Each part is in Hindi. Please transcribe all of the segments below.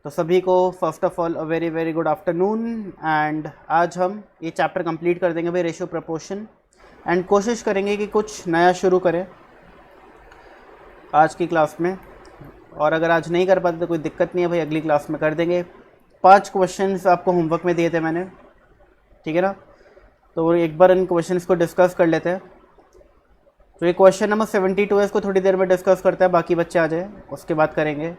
तो सभी को first of all a very very good afternoon. And आज हम ये चैप्टर कंप्लीट कर देंगे भाई, रेशियो प्रपोर्शन, एंड कोशिश करेंगे कि कुछ नया शुरू करें आज की क्लास में। और अगर आज नहीं कर पाते तो कोई दिक्कत नहीं है भाई, अगली क्लास में कर देंगे। 5 क्वेश्चंस आपको होमवर्क में दिए थे मैंने, ठीक है ना। तो एक बार इन क्वेश्चंस को डिस्कस कर लेते हैं। तो ये क्वेश्चन नंबर 72 है, इसको थोड़ी देर में डिस्कस करते हैं, बाकी बच्चे आ जाए उसके बाद करेंगे।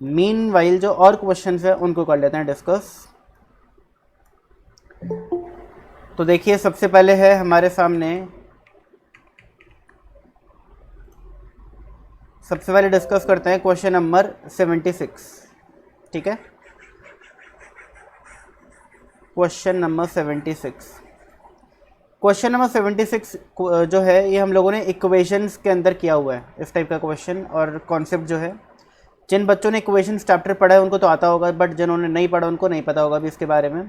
मीनवाइल जो और क्वेश्चंस है उनको कर लेते हैं डिस्कस। तो देखिए सबसे पहले है हमारे सामने, सबसे पहले डिस्कस करते हैं क्वेश्चन नंबर 76, ठीक है। क्वेश्चन नंबर 76, क्वेश्चन नंबर 76 जो है ये हम लोगों ने इक्वेशंस के अंदर किया हुआ है, इस टाइप का क्वेश्चन। और कॉन्सेप्ट जो है, जिन बच्चों ने इक्वेशंस चैप्टर पढ़ा है उनको तो आता होगा, बट जिन्होंने नहीं पढ़ा उनको नहीं पता होगा अभी इसके बारे में।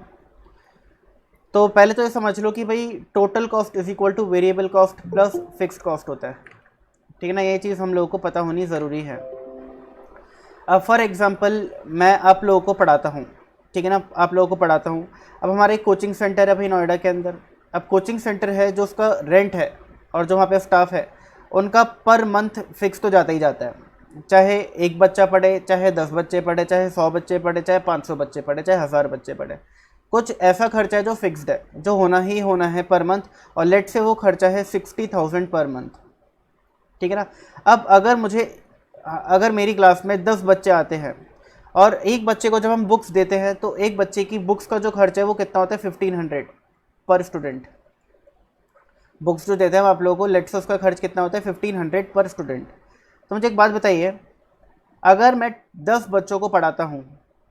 तो पहले तो ये समझ लो कि भाई total cost is equal two variable cost plus fixed cost होता है, ठीक है ना। ये चीज़ हम लोगों को पता होनी ज़रूरी है। अब फॉर एग्जांपल मैं आप लोगों को पढ़ाता हूँ, ठीक है ना, आप लोगों को पढ़ाता हूँ। अब हमारा एक कोचिंग सेंटर है भाई नोएडा के अंदर। अब कोचिंग सेंटर है, जो उसका रेंट है और जो वहाँ पे स्टाफ है उनका पर मंथ फिक्स तो जाता ही जाता है। चाहे एक बच्चा पढ़े, चाहे 10 बच्चे पढ़े, चाहे 100 बच्चे पढ़े, चाहे 500 बच्चे पढ़े, चाहे 1000 बच्चे पढ़े, कुछ ऐसा खर्चा है जो फिक्स्ड है, जो होना ही होना है पर मंथ। और लेट से वो खर्चा है 60,000 पर मंथ, ठीक है ना। अब अगर मेरी क्लास में 10 बच्चे आते हैं और एक बच्चे को जब हम बुक्स देते हैं तो एक बच्चे की बुक्स का जो खर्चा है वो कितना होता है 1500 पर स्टूडेंट। बुक्स जो देते हैं हम आप लोगों को, लेट्स से उसका खर्च कितना होता है 1500 पर स्टूडेंट। तो मुझे एक बात बताइए, अगर मैं 10 बच्चों को पढ़ाता हूँ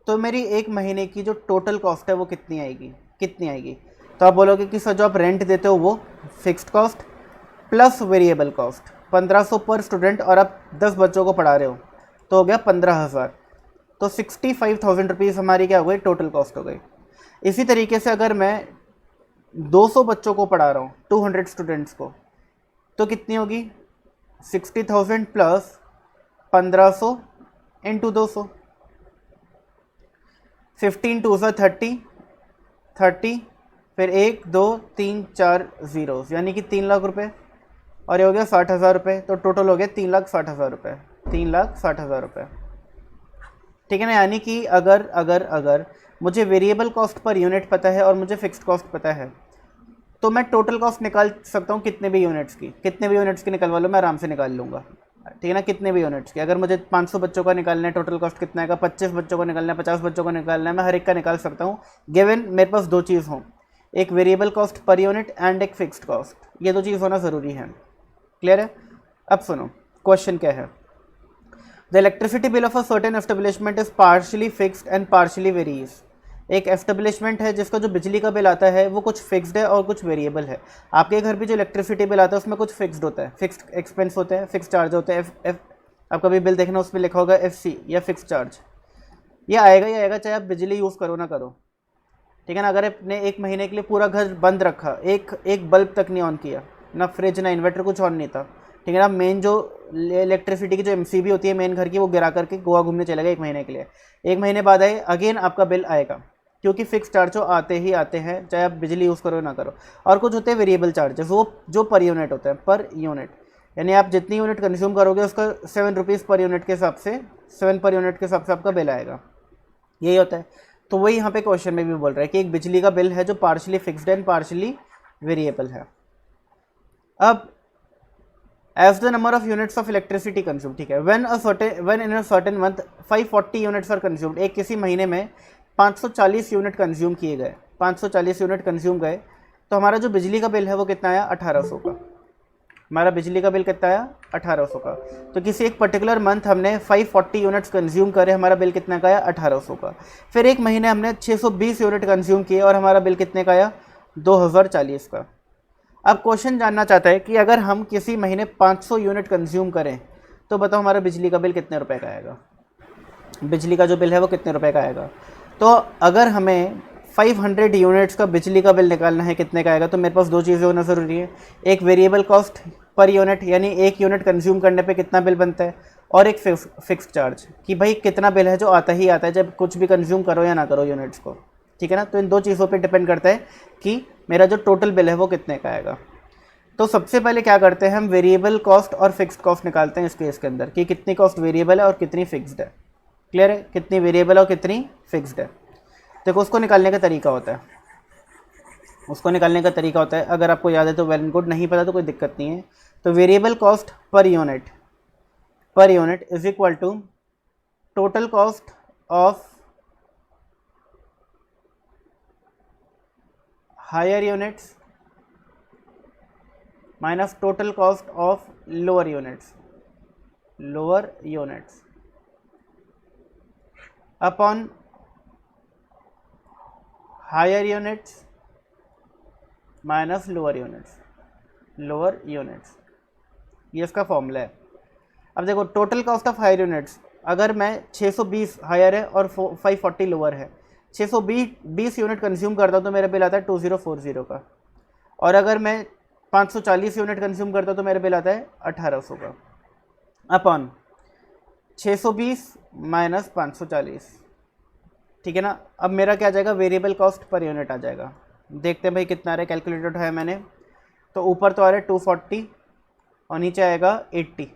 तो मेरी एक महीने की जो टोटल कॉस्ट है वो कितनी आएगी। तो आप बोलोगे कि सर जो आप रेंट देते हो वो fixed cost plus variable cost 1500 पर स्टूडेंट, और आप 10 बच्चों को पढ़ा रहे हो तो हो गया 15,000। तो 65,000 रुपीज़ हमारी क्या हो गई, टोटल कॉस्ट हो गई। इसी तरीके से अगर मैं 200 बच्चों को पढ़ा रहा हूँ, 200 स्टूडेंट्स को, तो कितनी होगी 60,000 प्लस 1500 इंटू 200, 15 टू सा 30, फिर 1 2 3 4 जीरो, यानी कि 3 लाख रुपये, और ये हो गया 60,000 रुपये। तो टोटल हो गया 3,60,000 रुपये, 3,60,000 रुपये, ठीक है ना। यानी कि अगर मुझे वेरिएबल कॉस्ट पर यूनिट पता है और मुझे फिक्स्ड कॉस्ट पता है तो मैं टोटल कॉस्ट निकाल सकता हूँ कितने भी यूनिट्स की निकलवा लो, मैं आराम से निकाल लूँगा, ठीक है ना। कितने भी यूनिट्स की, अगर मुझे 500 बच्चों का निकालना है टोटल कॉस्ट कितना आएगा, 25 बच्चों को निकालना है, 50 बच्चों को निकालना है, मैं हर एक का निकाल सकता हूँ, गिवन मेरे पास 2 चीज़ हों, एक variable cost per unit and एक फिक्स्ड कॉस्ट। ये 2 चीज़ होना ज़रूरी है, क्लियर है। अब सुनो क्वेश्चन क्या है। The electricity bill of a certain establishment is partially fixed and partially varies. एक एस्टेब्लिशमेंट है जिसका जो बिजली का बिल आता है वो कुछ फिक्स्ड है और कुछ वेरिएबल है। आपके घर पे जो इलेक्ट्रिसिटी बिल आता है उसमें कुछ फिक्स्ड होता है, फिक्स्ड एक्सपेंस होते हैं, फिक्स्ड चार्ज होते हैं। आप कभी बिल देखना उसमें लिखा होगा FC या फिक्स्ड चार्ज, ये आएगा चाहे आप बिजली यूज़ करो ना करो, ठीक है ना। अगर आपने 1 महीने के लिए पूरा घर बंद रखा, एक बल्ब तक नहीं ऑन किया, ना फ्रिज ना इन्वर्टर, कुछ ऑन नहीं था, ठीक है ना। मेन जो इलेक्ट्रिसिटी की जो MCB होती है मेन घर की, वो गिरा करके गोवा घूमने चले गए 1 महीने के लिए। 1 महीने बाद आए अगेन आपका बिल आएगा, क्योंकि फिक्स चार्ज जो आते ही आते हैं चाहे आप बिजली यूज़ करो ना करो। और कुछ होते हैं वेरिएबल चार्जेस, वो जो पर यूनिट होते हैं, पर यूनिट, यानी आप जितनी यूनिट कंज्यूम करोगे उसका 7 रुपीज़ पर यूनिट के हिसाब से, 7 पर यूनिट के हिसाब से आपका बिल आएगा, यही होता है। तो वही यहाँ पे क्वेश्चन में भी बोल रहा है कि एक बिजली का बिल है जो partially fixed and partially variable है। अब as the number of units of electricity consume, ठीक है, when in a certain month 540 units are consumed. एक किसी महीने में 540 यूनिट कंज्यूम किए गए, 540 यूनिट कंज्यूम गए, तो हमारा जो बिजली का बिल है वो कितना आया 1800 का। हमारा बिजली का बिल कितना आया 1800 का। तो किसी एक पर्टिकुलर मंथ हमने 540 यूनिट्स कंज्यूम करे, हमारा बिल कितना का आया 1800 का। फिर एक महीने हमने 620 यूनिट कंज्यूम किए और हमारा बिल कितने का आया 2040 का। अब क्वेश्चन जानना चाहता है कि अगर हम किसी महीने 500 यूनिट कंज्यूम करें तो बताओ हमारा बिजली का बिल कितने रुपए का आएगा, बिजली का जो बिल है वो कितने रुपए का आएगा। तो अगर हमें 500 यूनिट्स का बिजली का बिल निकालना है कितने का आएगा, तो मेरे पास 2 चीज़ें होना ज़रूरी है, एक वेरिएबल कॉस्ट पर यूनिट, यानी 1 यूनिट कंज्यूम करने पे कितना बिल बनता है, और एक फिक्स्ड चार्ज कि भाई कितना बिल है जो आता ही आता है जब कुछ भी कंज्यूम करो या ना करो यूनिट्स को, ठीक है ना। तो इन दो चीज़ों पे डिपेंड करता है कि मेरा जो टोटल बिल है वो कितने का आएगा। तो सबसे पहले क्या करते हैं, हम वेरिएबल कॉस्ट और फिक्स्ड कॉस्ट निकालते हैं इस केस के अंदर कि कितनी कॉस्ट वेरिएबल है और कितनी फिक्स्ड है। क्लियर है, कितनी वेरिएबल और कितनी फिक्स्ड है। देखो उसको निकालने का तरीका होता है, अगर आपको याद है तो वेल एंड गुड, नहीं पता तो कोई दिक्कत नहीं है। तो variable cost per unit is equal to total cost of higher units minus total cost of lower units upon higher units minus lower units, ये इसका फॉर्मूला है। अब देखो total cost of higher units, अगर मैं 620 हायर है और 540 लोअर है, 620 यूनिट कंज्यूम करता हूँ तो मेरा बिल आता है 2040 का, और अगर मैं 540 यूनिट कंज्यूम करता हूँ तो मेरा बिल आता है 1800 का, अपॉन 620 माइनस 540, ठीक है ना। अब मेरा क्या आ जाएगा, वेरिएबल कॉस्ट पर यूनिट आ जाएगा। देखते हैं भाई कितना आ रहा है, कैलकुलेटर उठाया मैंने, तो ऊपर तो आ रहा है 240 और नीचे आएगा 80,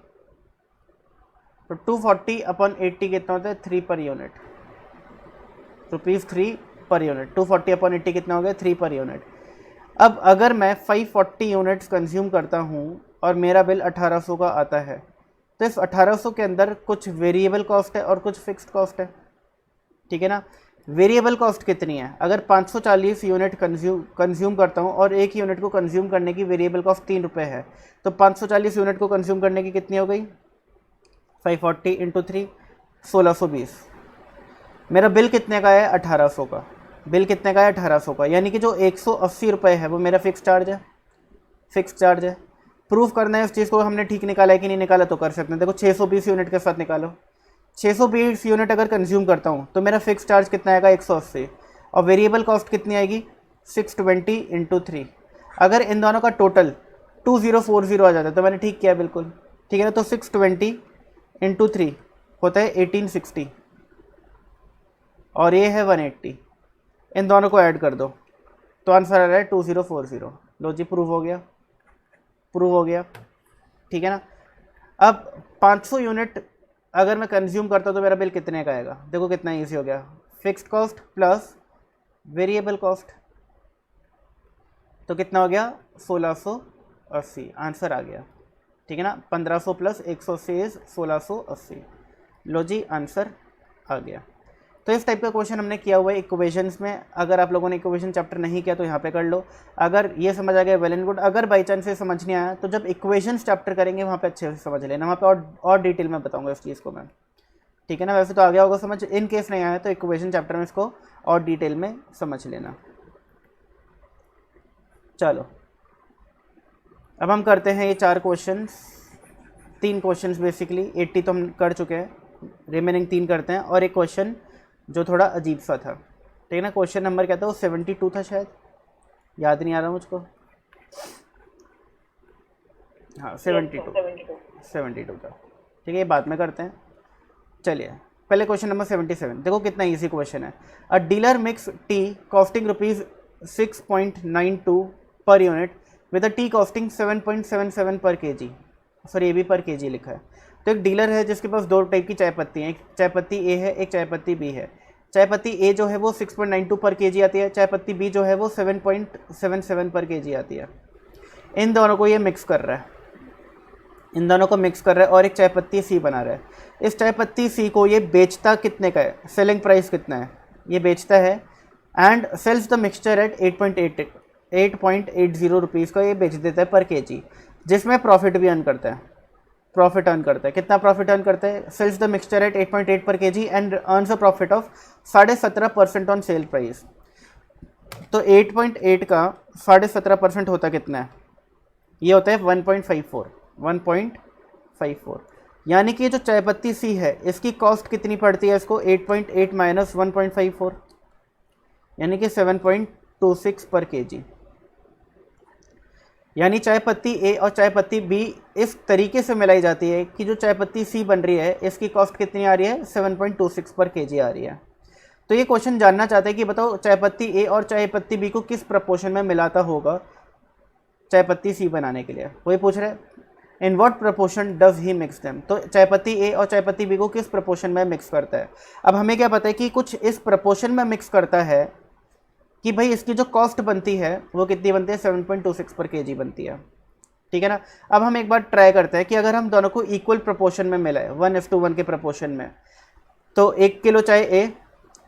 तो 240 अपॉन 80 कितना होता है, 3 per unit, ₹3 per unit. 240 upon 80 कितना हो गया, 3 पर यूनिट। अब अगर मैं 540 यूनिट्स कंज्यूम करता हूँ और मेरा बिल 1800 का आता है, तो इस 1800 के अंदर कुछ वेरिएबल कॉस्ट है और कुछ फिक्स्ड कॉस्ट है, ठीक है ना। वेरिएबल कॉस्ट कितनी है, अगर 540 यूनिट कंज्यूम करता हूँ और एक यूनिट को कंज्यूम करने की वेरिएबल कॉस्ट 3 रुपये है, तो 540 यूनिट को कंज्यूम करने की कितनी हो गई, 540 इंटू 3 1620। मेरा बिल कितने का है, 1800 का। बिल कितने का है, 1800 का, यानी कि जो 180 रुपये है वो मेरा फिक्स चार्ज है। प्रूफ करना है इस चीज़ को, हमने ठीक निकाला है कि नहीं निकाला तो कर सकते हैं। देखो 620 यूनिट के साथ निकालो, 620 यूनिट अगर कंज्यूम करता हूँ तो मेरा फिक्स चार्ज कितना आएगा, 180, और वेरिएबल कॉस्ट कितनी आएगी, 620 इंटू 3। अगर इन दोनों का टोटल 2040 आ जाता है तो मैंने ठीक किया बिल्कुल, ठीक है ना। तो 620 इंटू 3 होता है 1860 और ये है 180, इन दोनों को ऐड कर दो तो आंसर आ रहा है 2040। लो जी, प्रूव हो गया, ठीक है ना। अब 500 यूनिट अगर मैं कंज्यूम करता हूँ तो मेरा बिल कितने का आएगा, देखो कितना ईजी हो गया, fixed cost plus variable cost, तो कितना हो गया 1680, आंसर आ गया, ठीक है ना। 1500 प्लस 180 इज 1680। लो जी, आंसर आ गया। तो इस टाइप का क्वेश्चन हमने किया हुआ है इक्वेशंस में। अगर आप लोगों ने इक्वेशन चैप्टर नहीं किया तो यहाँ पे कर लो, अगर ये समझ आ गया वेल एंड गुड। अगर बाई चांस से समझ नहीं आया तो जब इक्वेशंस चैप्टर करेंगे वहाँ पे अच्छे से समझ लेना, वहाँ पे और डिटेल में बताऊँगा इस चीज़ को मैं, ठीक है ना। वैसे तो आ गया होगा समझ, इन केस नहीं आया तो इक्वेशन चैप्टर में इसको और डिटेल में समझ लेना। चलो अब हम करते हैं ये 4 क्वेश्चंस, 3 क्वेश्चंस बेसिकली, 80 तो हम कर चुके हैं, रिमेनिंग 3 करते हैं, और एक क्वेश्चन जो थोड़ा अजीब सा था, ठीक है ना। क्वेश्चन नंबर क्या था, वो 72 था शायद, याद नहीं आ रहा मुझको, हाँ 72 था, ठीक है, ये बाद में करते हैं। चलिए पहले क्वेश्चन नंबर 77, देखो कितना इजी क्वेश्चन है। अ dealer mix T costing ₹6.92 per unit with a T costing 7.77 पर केजी, सॉरी ये भी पर केजी लिखा है। तो एक डीलर है जिसके पास 2 टाइप की चाय पत्ती है, एक चाय पत्ती ए है, एक चाय पत्ती बी है। चाय पत्ती ए जो है वो 6.92 पर केजी आती है, चाय पत्ती बी जो है वो 7.77 पर केजी आती है। इन दोनों को ये मिक्स कर रहा है, और एक चाय पत्ती सी बना रहा है। इस चाय पत्ती सी को ये बेचता कितने का है, सेलिंग प्राइस कितना है, ये बेचता है, and sells the mixture at 8.80 rupees का ये बेच देता है पर केजी, जिसमें प्रॉफिट भी अर्न करता है। कितना प्रॉफिट अर्न करता है, सेल्स द मिक्सचर एट 8.8 पर KG and earns a profit of 17.5% on sale price. तो 8.8 का 17.5% होता कितना है, ये होता है 1.54, यानी कि जो चाय पत्ती सी है इसकी कॉस्ट कितनी पड़ती है इसको, 8.8 माइनस 1.54 यानी कि 7.26 पर केजी। यानी चाय पत्ती ए और चाय पत्ती बी इस तरीके से मिलाई जाती है कि जो चाय पत्ती सी बन रही है इसकी कॉस्ट कितनी आ रही है, 7.26 पर केजी आ रही है। तो ये क्वेश्चन जानना चाहते हैं कि बताओ चाय पत्ती ए और चाय पत्ती बी को किस प्रपोर्शन में मिलाता होगा चाय पत्ती सी बनाने के लिए, वही पूछ रहे हैं। In what proportion does he mix them, तो चाय पत्ती ए और चाय पत्ती बी को किस प्रपोर्शन में मिक्स करता है। अब हमें क्या पता है कि कुछ इस प्रपोर्शन में मिक्स करता है कि भाई इसकी जो कॉस्ट बनती है वो कितनी बनती है, 7.26 पर केजी बनती है, ठीक है ना। अब हम एक बार ट्राई करते हैं कि अगर हम दोनों को इक्वल प्रपोर्शन में मिलाए 1:1 के प्रपोर्शन में, तो 1 किलो चाय ए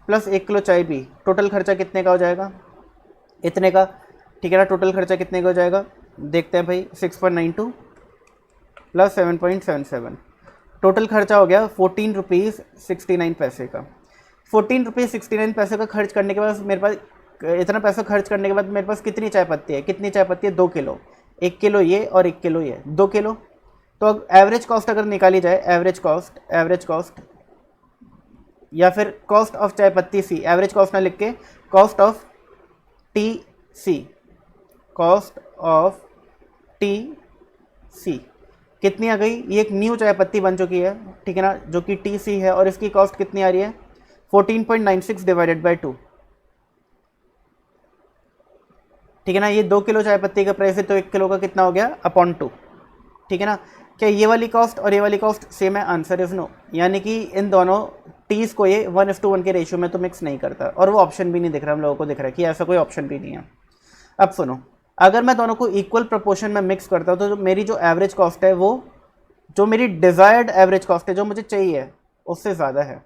प्लस 1 किलो चाय बी, टोटल खर्चा कितने का हो जाएगा, इतने का, ठीक है ना। टोटल खर्चा कितने का हो जाएगा, देखते हैं भाई, 6.92 प्लस 7.77, टोटल खर्चा हो गया 14 रुपीज़ 69 पैसे का। 14 रुपीज़ 69 पैसे का खर्च करने के बाद मेरे पास, इतना पैसा खर्च करने के बाद मेरे पास कितनी चाय पत्ती है, कितनी चाय पत्ती है, 2 किलो, 1 किलो ये और 1 किलो ये, 2 किलो। तो एवरेज कॉस्ट अगर निकाली जाए, एवरेज कॉस्ट या फिर कॉस्ट ऑफ चाय पत्ती सी, एवरेज कॉस्ट ना लिख के cost of T C, cost of T C कितनी आ गई, ये एक न्यू चाय पत्ती बन चुकी है, ठीक है ना, जो कि टी सी है, और इसकी कॉस्ट कितनी आ रही है, 14.96 डिवाइडेड बाई 2, ठीक है ना। ये 2 किलो चाय पत्ती का प्राइस है, तो 1 किलो का कितना हो गया, अपॉन 2, ठीक है ना। क्या ये वाली कॉस्ट और ये वाली कॉस्ट सेम है, आंसर इज नो। यानी कि इन दोनों टीज को ये 1:1 के रेशियो में तो मिक्स नहीं करता, और वो ऑप्शन भी नहीं दिख रहा हम लोगों को, दिख रहा है कि ऐसा कोई ऑप्शन भी नहीं है। अब सुनो, अगर मैं दोनों को इक्वल प्रपोर्शन में मिक्स करता हूँ तो जो मेरी जो एवरेज कॉस्ट है, वो जो मेरी डिज़ायर्ड एवरेज कॉस्ट है, जो मुझे चाहिए, उससे ज़्यादा है,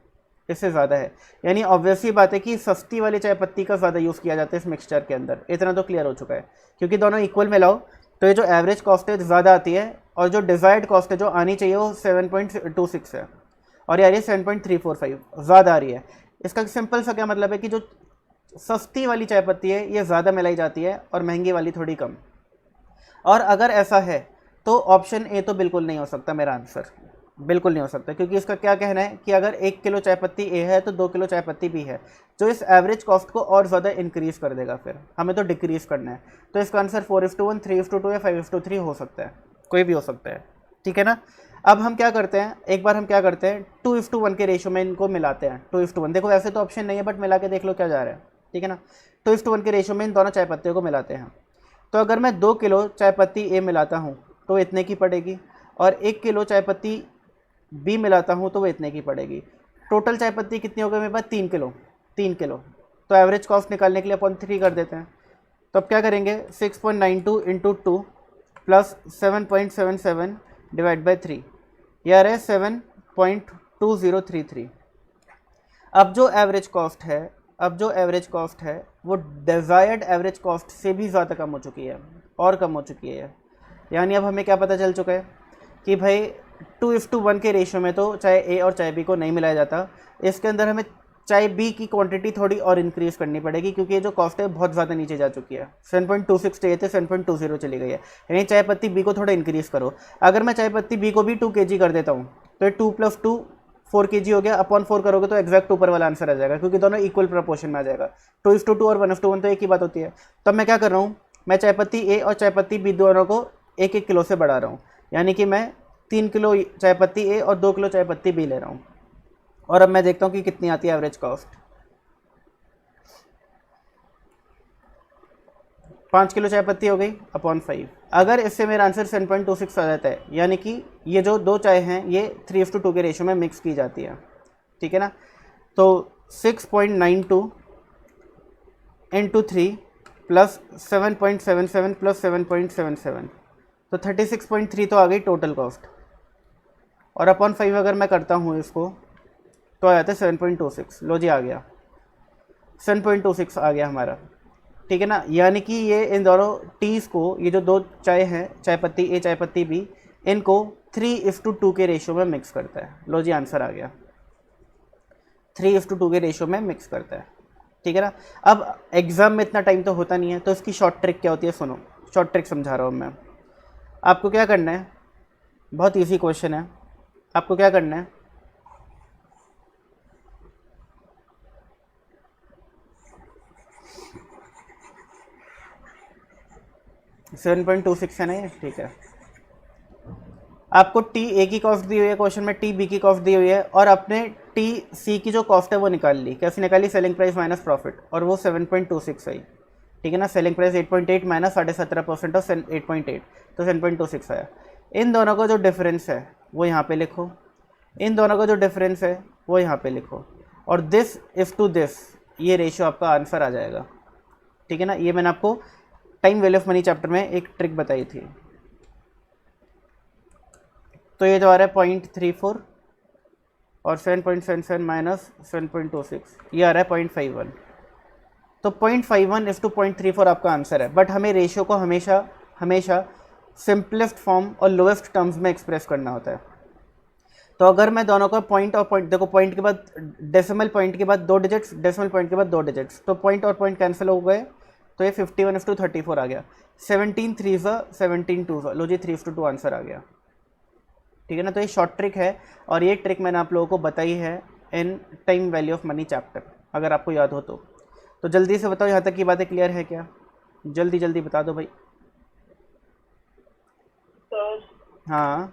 इससे ज़्यादा है। यानी ऑब्वियसली बात है कि सस्ती वाली चाय पत्ती का ज़्यादा यूज़ किया जाता है इस मिक्सचर के अंदर, इतना तो क्लियर हो चुका है। क्योंकि दोनों इक्वल मिलाओ तो ये जो एवरेज कॉस्ट है ज़्यादा आती है, और जो डिज़ायर्ड कॉस्ट है जो आनी चाहिए वो 7.26 है, और यार ये 7.345 ज़्यादा आ रही है। इसका सिंपल सा क्या मतलब है कि जो सस्ती वाली चाय पत्ती है ये ज़्यादा मिलाई जाती है और महंगी वाली थोड़ी कम। और अगर ऐसा है तो ऑप्शन ए तो बिल्कुल नहीं हो सकता मेरा आंसर, बिल्कुल नहीं हो सकता, क्योंकि इसका क्या कहना है कि अगर 1 किलो चाय पत्ती ए है तो 2 किलो चाय पत्ती बी है, जो इस एवरेज कॉस्ट को और ज़्यादा इंक्रीज़ कर देगा, फिर हमें तो डिक्रीज़ करना है। तो इसका आंसर 4:1, 3:2 या 5:3 हो सकता है, कोई भी हो सकता है, ठीक है ना। अब हम क्या करते हैं, एक बार हम क्या करते हैं, 2:1 के रेशियो में इनको मिलाते हैं। 2:1, देखो ऐसे तो ऑप्शन नहीं है, बट मिला के देख लो क्या जा रहा है, ठीक है ना। 2:1 के रेशियो में इन दोनों चाय पत्तियों को मिलाते हैं। तो अगर मैं 2 किलो चाय पत्ती ए मिलाता हूँ तो इतने की पड़ेगी, और 1 किलो चाय पत्ती बी मिलाता हूँ तो वो इतने की पड़ेगी। टोटल चाय पत्ती कितनी हो गई मेरे पास, 3 किलो, 3 किलो। तो एवरेज कॉस्ट निकालने के लिए अपन 3 कर देते हैं। तो अब क्या करेंगे, 6.92 इंटू 2 प्लस 7.77 डिवाइड बाई 3, ये आ रहा है 7.2033। अब जो एवरेज कॉस्ट है, वो डिज़ायर्ड एवरेज कॉस्ट से भी ज़्यादा कम हो चुकी है, और कम हो चुकी है। यानी अब हमें क्या पता चल चुका है कि भाई 2:1 के रेशियो में तो चाय ए और चाय बी को नहीं मिलाया जाता, इसके अंदर हमें चाय बी की क्वांटिटी थोड़ी और इंक्रीज़ करनी पड़ेगी, क्योंकि ये जो कॉस्ट है बहुत ज़्यादा नीचे जा चुकी है। 7.26 चाहिए थे, 7.20 चली गई है, यानी चाय पत्ती बी को थोड़ा इंक्रीज़ करो। अगर मैं चाय पत्ती बी को भी 2 kg कर देता हूँ तो ये 2 + 2 4 kg हो गया, अपॉन 4 करोगे तो एग्जैक्ट ऊपर वाला आंसर आ जाएगा, क्योंकि दोनों इक्वल प्रपोर्शन में आ जाएगा। 2:2 और 1:1 तो एक ही बात होती है। तब मैं क्या कर रहा हूँ, मैं चाय पत्ती ए और चाय पत्ती बी दोनों को 1-1 किलो से बढ़ा रहा हूँ, यानी कि मैं 3 किलो चाय पत्ती ए और 2 किलो चाय पत्ती बी ले रहा हूँ। और अब मैं देखता हूँ कि कितनी आती है एवरेज कॉस्ट। 5 किलो चाय पत्ती हो गई अपॉन 5। अगर इससे मेरा आंसर 7.26 आ जाता है, यानी कि ये जो दो चाय हैं ये 3:2 के रेशियो में मिक्स की जाती है, ठीक है ना। तो 6.92 इंटू 3 प्लस 7.77 प्लस 7.77, तो 36.3 तो आ गई टोटल कॉस्ट, और अपॉन 5 अगर मैं करता हूँ इसको तो आ जाता है 7.26। लो जी, आ गया 7.26 आ गया हमारा, ठीक है ना। यानी कि ये इन दोनों टीज़ को, ये जो दो चाय हैं, चाय पत्ती ए चाय पत्ती बी, इनको 3:2 के रेशियो में मिक्स करता है। लो जी, आंसर आ गया, 3:2 के रेशियो में मिक्स करता है, ठीक है ना। अब एग्ज़ाम में इतना टाइम तो होता नहीं है, तो इसकी शॉर्ट ट्रिक क्या होती है, सुनो, शॉर्ट ट्रिक समझा रहा हूँ मैं। आपको क्या करना है, बहुत ईजी क्वेश्चन है। आपको क्या करना है, 7.26 है ना ये, ठीक है। आपको टी ए की कॉस्ट दी हुई है क्वेश्चन में, टी बी की कॉस्ट दी हुई है, और आपने टी सी की जो कॉस्ट है वो निकाल ली। कैसे निकाली? सेलिंग प्राइस माइनस प्रॉफिट, और वो 7.26 आई, ठीक है ना। सेलिंग प्राइस 8.8 माइनस 17.5% ऑफ 8.8, तो 7.26 आया। इन दोनों का जो डिफरेंस है वो यहाँ पे लिखो, इन दोनों का जो डिफरेंस है वो यहाँ पे लिखो, और दिस इज टू दिस, ये रेशियो आपका आंसर आ जाएगा, ठीक है ना। ये मैंने आपको time value of money chapter में एक ट्रिक बताई थी। तो ये जो आ रहा है 0.34 और 7.77 माइनस 7.26, ये आ रहा है 0.51। तो 0.51 इस टू 0.34 आपका आंसर है। बट हमें रेशियो को हमेशा हमेशा सिंपलेस्ट फॉर्म और लोएस्ट टर्म्स में एक्सप्रेस करना होता है। तो अगर मैं दोनों का पॉइंट और पॉइंट, देखो पॉइंट के बाद डेसिमल पॉइंट के बाद 2 डिजिट्स, डेसिमल पॉइंट के बाद 2 डिजिट्स, तो पॉइंट और पॉइंट कैंसिल हो गए, तो ये 51:34 आ गया। 17 3 17 2, लो जी 3:2 आंसर आ गया, ठीक है ना। तो ये शॉर्ट ट्रिक है, और ये ट्रिक मैंने आप लोगों को बताई है in time value of money chapter, अगर आपको याद हो तो जल्दी से बताओ यहाँ तक की बातें क्लियर है क्या? जल्दी जल्दी बता दो भाई। हाँ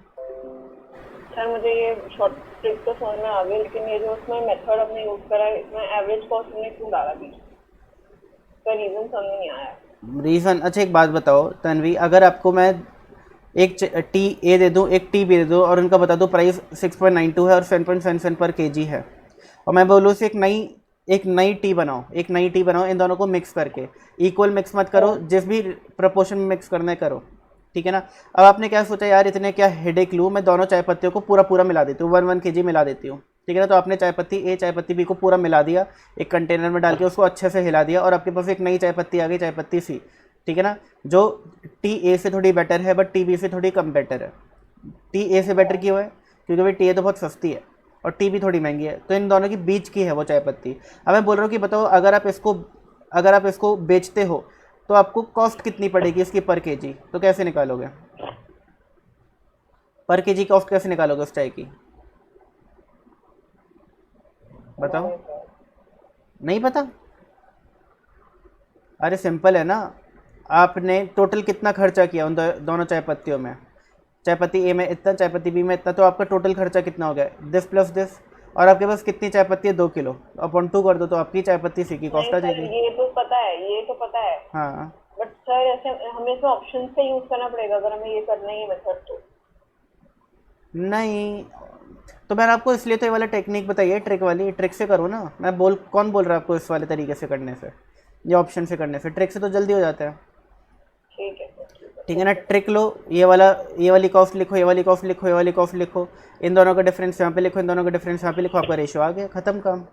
सर मुझे ये शॉर्ट ट्रिक तो समझ में आ गई, लेकिन ये जो उसमें मेथड आपने यूज करा है, इसमें एवरेज कॉस्ट हमने क्यों डाला बीच में? इसका रीजन समझ नहीं आया। रीज़न, अच्छा एक बात बताओ तन्वी, अगर आपको मैं एक टी ए दे दूँ, एक टी बी दे दूँ, और उनका बता दूँ प्राइस 6.92 है और 7.77 पर केजी है, और मैं बोलूँ से एक नई टी बनाओ, एक नई टी बनाओ, इन दोनों को मिक्स करके, इक्वल मिक्स मत करो, जिस भी प्रपोर्शन में मिक्स करना है करो, ठीक है ना। अब आपने क्या सोचा, यार इतने क्या हेडेक लूँ, मैं दोनों चाय पत्तियों को पूरा मिला देती हूँ, 1 kg मिला देती हूँ, ठीक है ना। तो आपने चाय पत्ती ए चाय पत्ती बी को पूरा मिला दिया, एक कंटेनर में डाल के उसको अच्छे से हिला दिया, और आपके पास एक नई चाय पत्ती आ गई, चाय पत्ती सी, ठीक है ना, जो टी ए से थोड़ी बेटर है बट टी बी से थोड़ी कम बेटर है। टी ए से बेटर क्यों है? क्योंकि भाई टी ए तो बहुत सस्ती है और टी भी थोड़ी महंगी है, तो इन दोनों की बीच की है वो चाय पत्ती। अब मैं बोल रहा हूँ कि बताओ, अगर आप इसको बेचते हो तो आपको कॉस्ट कितनी पड़ेगी इसकी पर केजी, तो कैसे निकालोगे? पर केजी कॉस्ट कैसे निकालोगे उस चाय की? बताओ, नहीं पता? अरे सिंपल है ना, आपने टोटल कितना खर्चा किया उन दोनों चाय पत्तियों में, चाय पत्ती ए में इतना, चाय पत्ती बी में इतना, तो आपका टोटल खर्चा कितना हो गया? दिस प्लस दिस, और आपके पास कितनी चाय पत्ती है? 2 किलो, अपॉन 2 कर दो, तो आपकी चाय पत्ती सी की कॉस्ट आ जाएगी। ये तो पता है, ये तो पता है, हाँ बट सर ऐसे हमें इसमें ऑप्शन से यूज करना पड़ेगा अगर हमें ये करना ही है मेथड तो। नहीं, तो मैंने आपको इसलिए तो ये वाला टेक्निक बताई है, ट्रिक वाली, ट्रिक से करो ना। कौन बोल रहा है आपको इस वाले तरीके से करने से, ये ऑप्शन से करने से? ट्रिक से तो जल्दी हो जाता है, ठीक है ठीक है ना। ट्रिक लो, ये वाली कॉस्ट लिखो, ये वाली कॉस्ट लिखो, ये वाली कॉस्ट लिखो, इन दोनों का डिफरेंस यहाँ पे लिखो, इन दोनों का डिफरेंस यहाँ पे लिखो, आपका रेशियो आ गया, खत्म काम।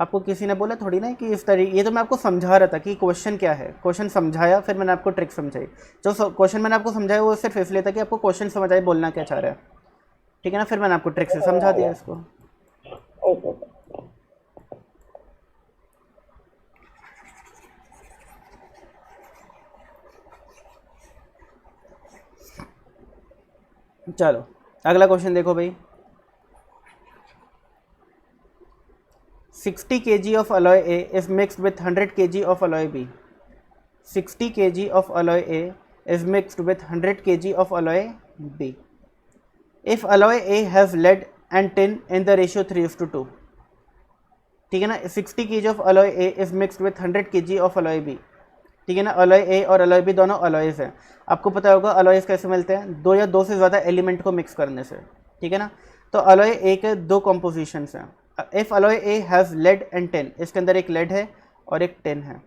आपको किसी ने बोला थोड़ी ना कि इस तरीके, ये तो मैं आपको समझा रहा था कि क्वेश्चन क्या है, क्वेश्चन समझाया, फिर मैंने आपको ट्रिक समझाई। जो क्वेश्चन मैंने आपको समझाया वो सिर्फ इसलिए था कि आपको क्वेश्चन समझ आए बोलना क्या चाह रहा है, ठीक है ना। फिर मैंने आपको ट्रिक से समझा दिया इसको। चलो अगला क्वेश्चन देखो भाई। 60 kg of alloy A is mixed with 100 kg of alloy B. 60 kg of alloy A is mixed with 100 kg of alloy B. If alloy A has lead and tin in the ratio 3:2, ठीक है ना। 60 kg of alloy A is mixed with 100 kg of alloy B, ठीक है ना। alloy A और alloy B दोनों alloys हैं। आपको पता होगा alloys कैसे मिलते हैं, 2 या 2 से ज़्यादा एलिमेंट को मिक्स करने से, ठीक है ना। तो alloy A के 2 कॉम्पोजिशंस हैं। If alloy A has lead and tin, इसके अंदर एक lead है और एक tin है,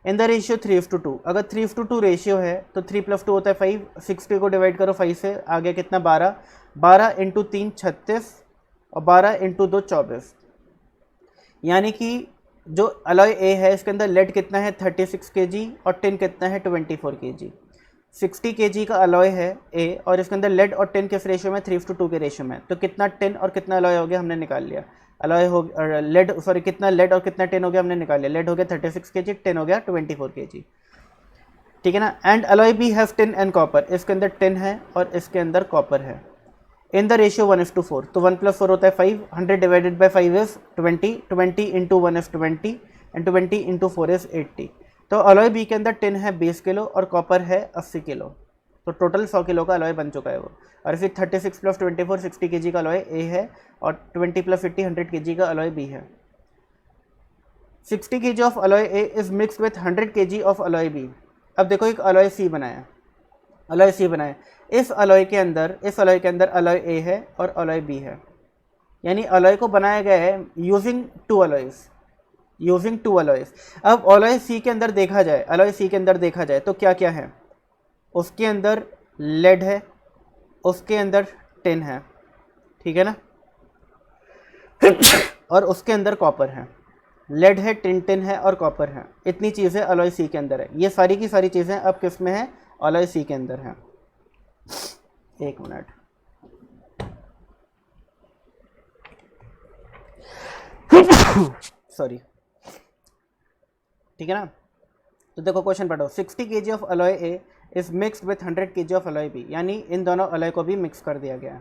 इन द रेशियो 3:2। अगर 3:2 रेशियो है तो 3 + 2 होता है 5, 60 को डिवाइड करो 5 से, आ गया कितना? 12, 12 × 3 36, और 12 × 2 24। यानी कि जो अलॉय ए है इसके अंदर लेड कितना है? 36 kg, और टिन कितना है? 24 kg। 60 kg का अलॉय है ए, और इसके अंदर लेड और टिन किस रेशियो में? 3:2 के रेशियो में। तो कितना टिन और कितना अलॉय हो गया हमने निकाल लिया। अलॉय हो लेड, सॉरी कितना लेड और कितना टिन हो गया हमने निकाल लिया। लेड हो गया 36 kg, टिन हो गया 24 kg, ठीक है ना। And alloy B have tin and copper, इसके अंदर टिन है और इसके अंदर कॉपर है, इन द रेशियो 1:4। तो 1 + 4 होता है 5, 100 divided by 5 is 20, 20 × 1 is 20, and 20 × 4 is 80। तो अलॉय बी के अंदर टिन है 20 किलो और कॉपर है 80 किलो, तो टोटल 100 किलो का अलॉय बन चुका है वो। और फिर 36 + 24 60 kg का अलॉय ए है और 20 + 50 100 kg का अलॉय बी है। 60 kg of alloy A is mixed with 100 kg of alloy B. अब देखो एक अलॉय सी बनाया, अलॉय सी बनाया, इस अलॉय के अंदर अलॉय ए है और अलॉय बी है, यानी अलॉय को बनाया गया है यूजिंग टू अलॉयज। अब अलॉय सी के अंदर देखा जाए, तो क्या क्या है, उसके अंदर लेड है, उसके अंदर टिन है, ठीक है ना, और उसके अंदर कॉपर है। लेड है, टिन है और कॉपर है, इतनी चीज़ें अलॉय सी के अंदर है। ये सारी की सारी चीज़ें अब किस में है, अलॉय सी के अंदर है। एक मिनट, सॉरी, ठीक है ना। तो देखो क्वेश्चन पढ़ो, 60 kg of alloy A is mixed with 100 kg of alloy B, यानी इन दोनों अलॉय को भी मिक्स कर दिया गया है।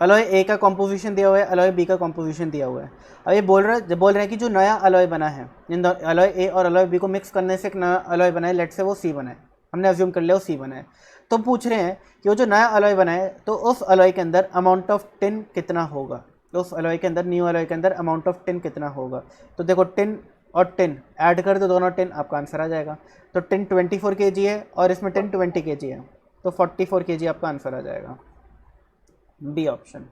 अलॉय ए का कॉम्पोजिशन दिया हुआ है, अलॉय बी का कॉम्पोजिशन दिया हुआ है। अब ये बोल रहे हैं कि जो नया अलॉय बना है, इन अलॉय ए और अलॉय बी को मिक्स करने से एक नया अलॉय बना है, लेट से वो सी बना है, हमने अज्यूम कर लिया वो सी बना है। तो पूछ रहे हैं कि वो जो नया अलॉय बना है, तो उस अलॉय के अंदर अमाउंट ऑफ टिन कितना होगा, तो उस अलॉय के अंदर, न्यू अलॉय के अंदर अमाउंट ऑफ टिन कितना होगा। तो देखो टिन और टिन ऐड कर दो, दोनों टिन, आपका आंसर आ जाएगा। तो टिन 24 kg है और इसमें टिन 20 kg है, तो 44 kg आपका आंसर आ जाएगा, बी ऑप्शन।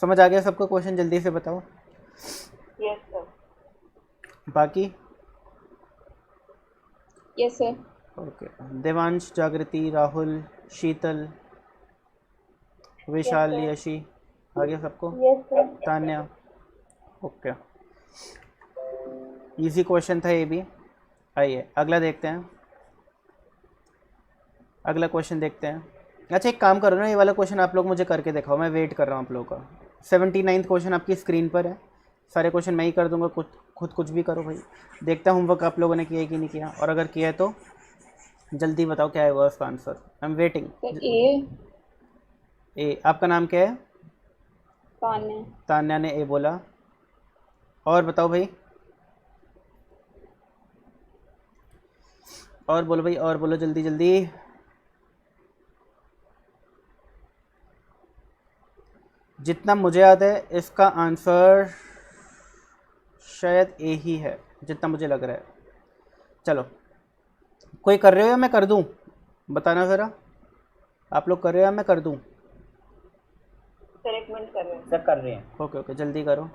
समझ आ गया सबको क्वेश्चन, जल्दी से बताओ। Yes sir. बाकी यस सर। ओके, देवांश, जागृति, राहुल, शीतल, विशाल, Yes, sir. यशी, आ गया सबको, yes sir. Tanya, okay. Easy question था ये भी। आइए अगला देखते हैं, अगला क्वेश्चन देखते हैं। अच्छा एक काम करो ना, ये वाला क्वेश्चन आप लोग मुझे करके दिखाओ, मैं वेट कर रहा हूँ आप लोगों का। 79वां क्वेश्चन आपकी स्क्रीन पर है, सारे क्वेश्चन मैं ही कर दूंगा, खुद कुछ भी करो भाई। देखता हूँ होमवर्क आप लोगों ने किया है कि नहीं किया, और अगर किया है तो जल्दी बताओ क्या है वो उसका आंसर। I am waiting. ए, आपका नाम क्या है? तान्या। तान्या ने ए बोला, और बताओ भाई, और बोलो भाई, और बोलो जल्दी जल्दी। जितना मुझे याद है इसका आंसर शायद ए ही है, जितना मुझे लग रहा है। चलो, कोई कर रहे हो या मैं कर दूं, बताना ज़रा। आप लोग कर रहे हो या मैं कर दूं? सर 1 मिनट कर रहे हैं। सर कर रहे हैं, ओके ओके, जल्दी करो।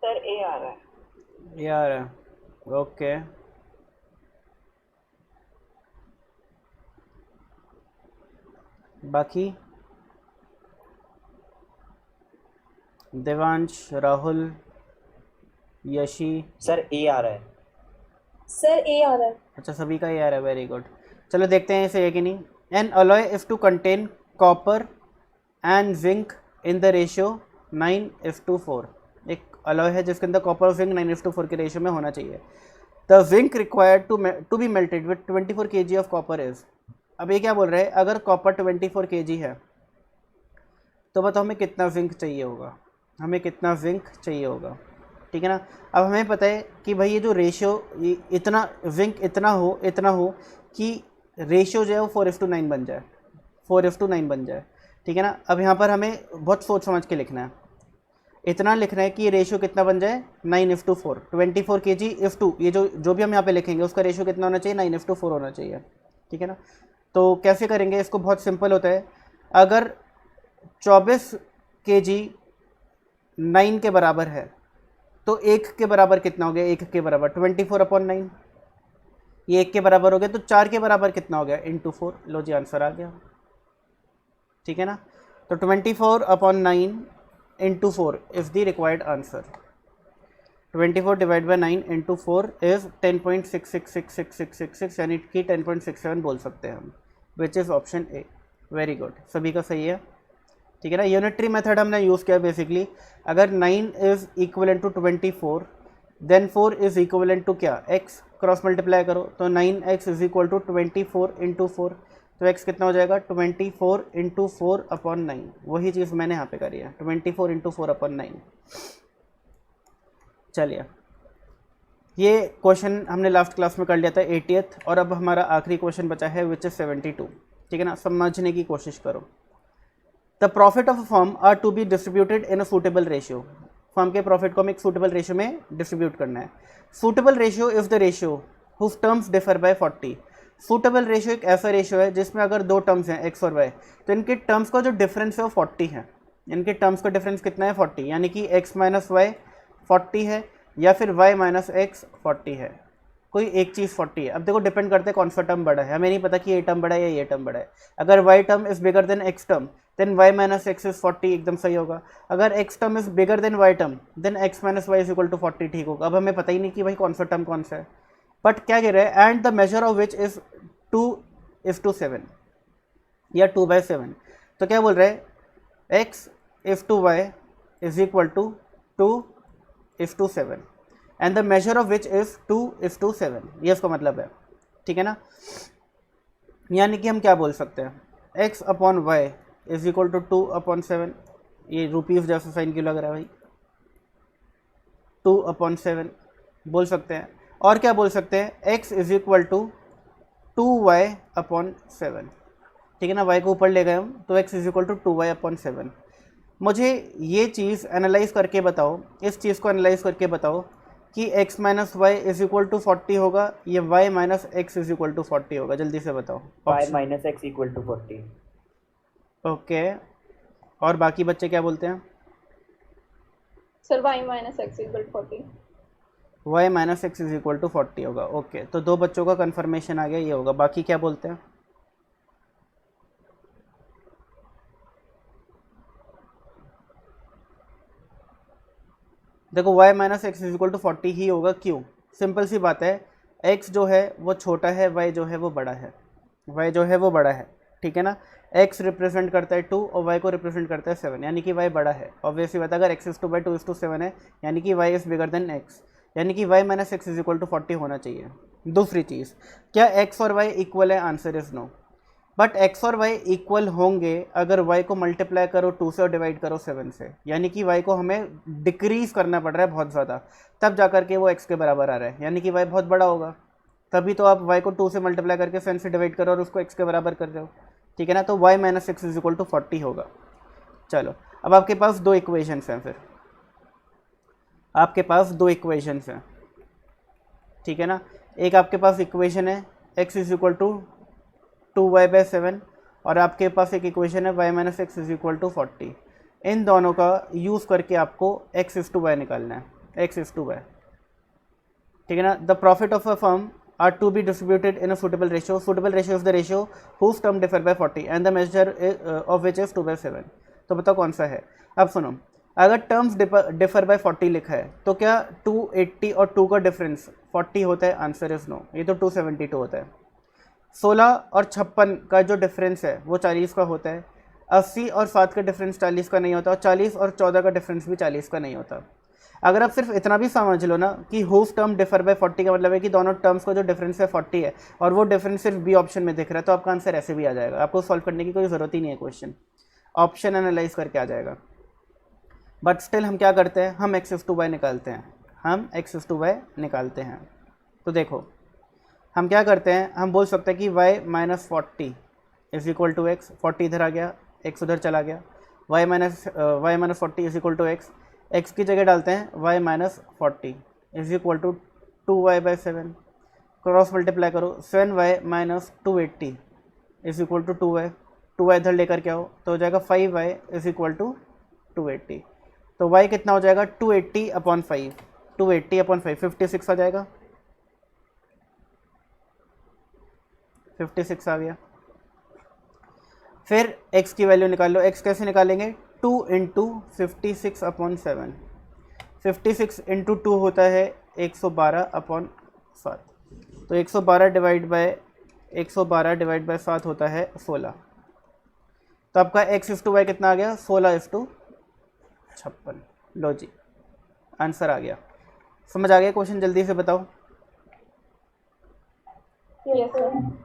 सर ए आ रहा है। यार ओके, बाकी देवांश, राहुल, यशी, सर ए आ रहा है। सर ए आ रहा है। अच्छा सभी का ये आ रहा है, वेरी गुड। चलो देखते हैं इसे है कि नहीं। N alloy if two contain copper and zinc in the ratio 9:4। एक अलॉय है जिसके अंदर कॉपर और जिंक 9:4 के रेशियो में होना चाहिए। The zinc required to be melted with 24 kg of copper is. अब ये क्या बोल रहे हैं, अगर कॉपर 24 kg है तो बताओ हमें कितना जिंक चाहिए होगा, हमें कितना जिंक चाहिए होगा, ठीक है ना। अब हमें पता है कि भाई ये जो रेशियो, इतना जिंक इतना हो कि रेशियो जो है वो 4:9 बन जाए, 4:9 बन जाए, ठीक है ना। अब यहाँ पर हमें बहुत सोच समझ के लिखना है, इतना लिखना है कि ये रेशियो कितना बन जाए, 9:4। 24 kg इफ टू, ये जो भी हम यहाँ पे लिखेंगे उसका रेशियो कितना होना चाहिए, 9:4 होना चाहिए, ठीक है ना। तो कैसे करेंगे इसको, बहुत सिंपल होता है। अगर 24 kg 9 के बराबर है तो 1 के बराबर कितना हो गया, 1 के बराबर 24/9, ये 1 के बराबर हो गया, तो 4 के बराबर कितना हो गया, इंटू 4। लो जी आंसर आ गया, ठीक है ना। तो 24/9 into 4 is the required answer. 24 divide by 9 into 4 is 10.666666 यानी कि 10.67 बोल सकते हैं हम, which is option A. Very good, सभी का सही है। ठीक है ना, यूनिटरी मेथड हमने यूज़ किया बेसिकली। अगर 9 is equivalent to 24 then 4 is equivalent to क्या, x, क्रॉस मल्टीप्लाई करो तो 9x is equal to 24 into 4, तो x कितना हो जाएगा 24 इंटू 4 अपॉन 9। वही चीज़ मैंने यहाँ पे करी है, 24 इंटू 4 अपॉन 9। चलिए, ये क्वेश्चन हमने लास्ट क्लास में कर लिया था 80th, और अब हमारा आखिरी क्वेश्चन बचा है विच इज़ 72। ठीक है ना, समझने की कोशिश करो। The profit of a firm are to be distributed in a suitable ratio. Firm के प्रॉफिट को हमें एक सूटेबल रेशियो में डिस्ट्रीब्यूट करना है। Suitable ratio is the ratio whose terms differ by 40। Suitable ratio एक ऐसा रेशियो है जिसमें अगर दो टर्म्स हैं x और y, तो इनके टर्म्स का जो डिफरेंस है वो 40 है। इनके टर्म्स का डिफरेंस कितना है 40, यानी कि x माइनस वाई 40 है या फिर y माइनस एक्स 40 है, कोई एक चीज़ 40 है। अब देखो डिपेंड करता है कौन सा टर्म बड़ा है, हमें नहीं पता कि ये टर्म बड़ा है या ये टर्म बड़ा है। अगर y term is bigger than x term then y minus X is 40, एकदम सही होगा। अगर x term is bigger than y term then x minus Y is equal to 40, ठीक होगा। अब हमें पता ही नहीं कि भाई कौन सा टर्म कौन सा है, बट क्या कह रहे हैं, and the major of which is 2:7 या 2/7। तो क्या बोल रहे हैं, x is to y is equal to 2:7 and the major of which is 2:7, ये इसका मतलब है। ठीक है ना, यानी कि हम क्या बोल सकते हैं, x upon Y is equal to 2/7, ये रुपीज़ जैसा साइन क्यों लग रहा है भाई, 2/7 बोल सकते हैं। और क्या बोल सकते हैं, x is equal to 2y/7। ठीक है ना, y को ऊपर ले गए हम, तो x is equal to 2y/7। मुझे ये चीज़ एनालाइज करके बताओ, इस चीज़ को एनालाइज करके बताओ कि x minus Y is equal to 40 होगा या y minus X is equal to 40 होगा, जल्दी से बताओ। y minus X equal to 40। Okay, और बाकी बच्चे क्या बोलते हैं, sir y minus X equal 40। y minus X is equal to 40 होगा। ओके, तो दो बच्चों का कंफर्मेशन आ गया, ये होगा। बाकी क्या बोलते हैं, देखो y minus X is equal to 40 ही होगा, क्यों, सिंपल सी बात है, x जो है वो छोटा है, y जो है वो बड़ा है, y जो है वो बड़ा है। ठीक है ना, x रिप्रेजेंट करता है 2 और y को रिप्रेजेंट करता है 7, यानी कि y बड़ा है। ऑब्वियसली बात है, अगर x इज 2/2:7 है यानी कि y is bigger than x, यानी कि y minus X is equal to 40 होना चाहिए। दूसरी चीज़, क्या x और y इक्वल है, answer is no. But x और y इक्वल होंगे अगर y को मल्टीप्लाई करो 2 से और डिवाइड करो 7 से, यानी कि y को हमें डिक्रीज करना पड़ रहा है बहुत ज़्यादा, तब जा करके वो x के बराबर आ रहा है, यानी कि y बहुत बड़ा होगा। तभी तो आप y को 2 से मल्टीप्लाई करके 7 से डिवाइड करो और उसको x के बराबर कर रहे हो। ठीक है ना, तो y minus X is equal to 40 होगा। चलो, अब आपके पास दो इक्वेशंस हैं, फिर आपके पास दो इक्वेशंस हैं। ठीक है ना, एक आपके पास इक्वेशन है x is equal to 2y/7 और आपके पास एक इक्वेशन है y minus X is equal to 40। इन दोनों का यूज़ करके आपको x इज टू y निकालना है, x इज टू y। ठीक है ना, the profit of a firm are to be distributed in a suitable ratio. Suitable ratio is the ratio whose term differ by 40 and the major of which is 2/7। तो बताओ कौन सा है। अब सुनो, अगर टर्म्स डिफर बाय 40 लिखा है तो क्या 280 और 2 का डिफरेंस 40 होता है, आंसर इज नो, ये तो 272 होता है। 16 और 56 का जो डिफरेंस है वो 40 का होता है। 80 और 7 का डिफरेंस 40 का नहीं होता, और 40 और 14 का डिफरेंस भी 40 का नहीं होता। अगर आप सिर्फ इतना भी समझ लो ना कि हुज टर्म डिफर बाय 40 का मतलब है कि दोनों टर्म्स का जो डिफरेंस है 40 है और वो डिफरेंस सिर्फ बी ऑप्शन में दिख रहा है, तो आपका आंसर ऐसे भी आ जाएगा, आपको सॉल्व करने की कोई ज़रूरत ही नहीं है, क्वेश्चन ऑप्शन एनालाइज करके आ जाएगा। बट स्टिल हम क्या करते हैं, हम एक्स इज टू वाई निकालते हैं, हम एक्स इज टू वाई निकालते हैं। तो देखो हम क्या करते हैं, हम बोल सकते हैं कि y minus 40 is equal to X, 40 इधर आ गया, x उधर चला गया, y minus 40 is equal to X, x की जगह डालते हैं y minus 40 is equal to 2y/7, cross multiply करो, 7y minus 280 is equal to 2y, 2y इधर लेकर के आओ तो हो जाएगा 5y इज इक्वल टू 280। तो y कितना हो जाएगा 280/5, 280/5 56 आ जाएगा, 56 आ गया। फिर x की वैल्यू निकाल लो, x कैसे निकालेंगे, 2 × 56/7, 56 इंटू 2 होता है 112/7। तो 112 डिवाइड बाय 7 होता है 16। तो आपका x/y कितना आ गया? 16/56। लो जी, आंसर आ गया। समझ आ गया क्वेश्चन? जल्दी से बताओ। Yes sir.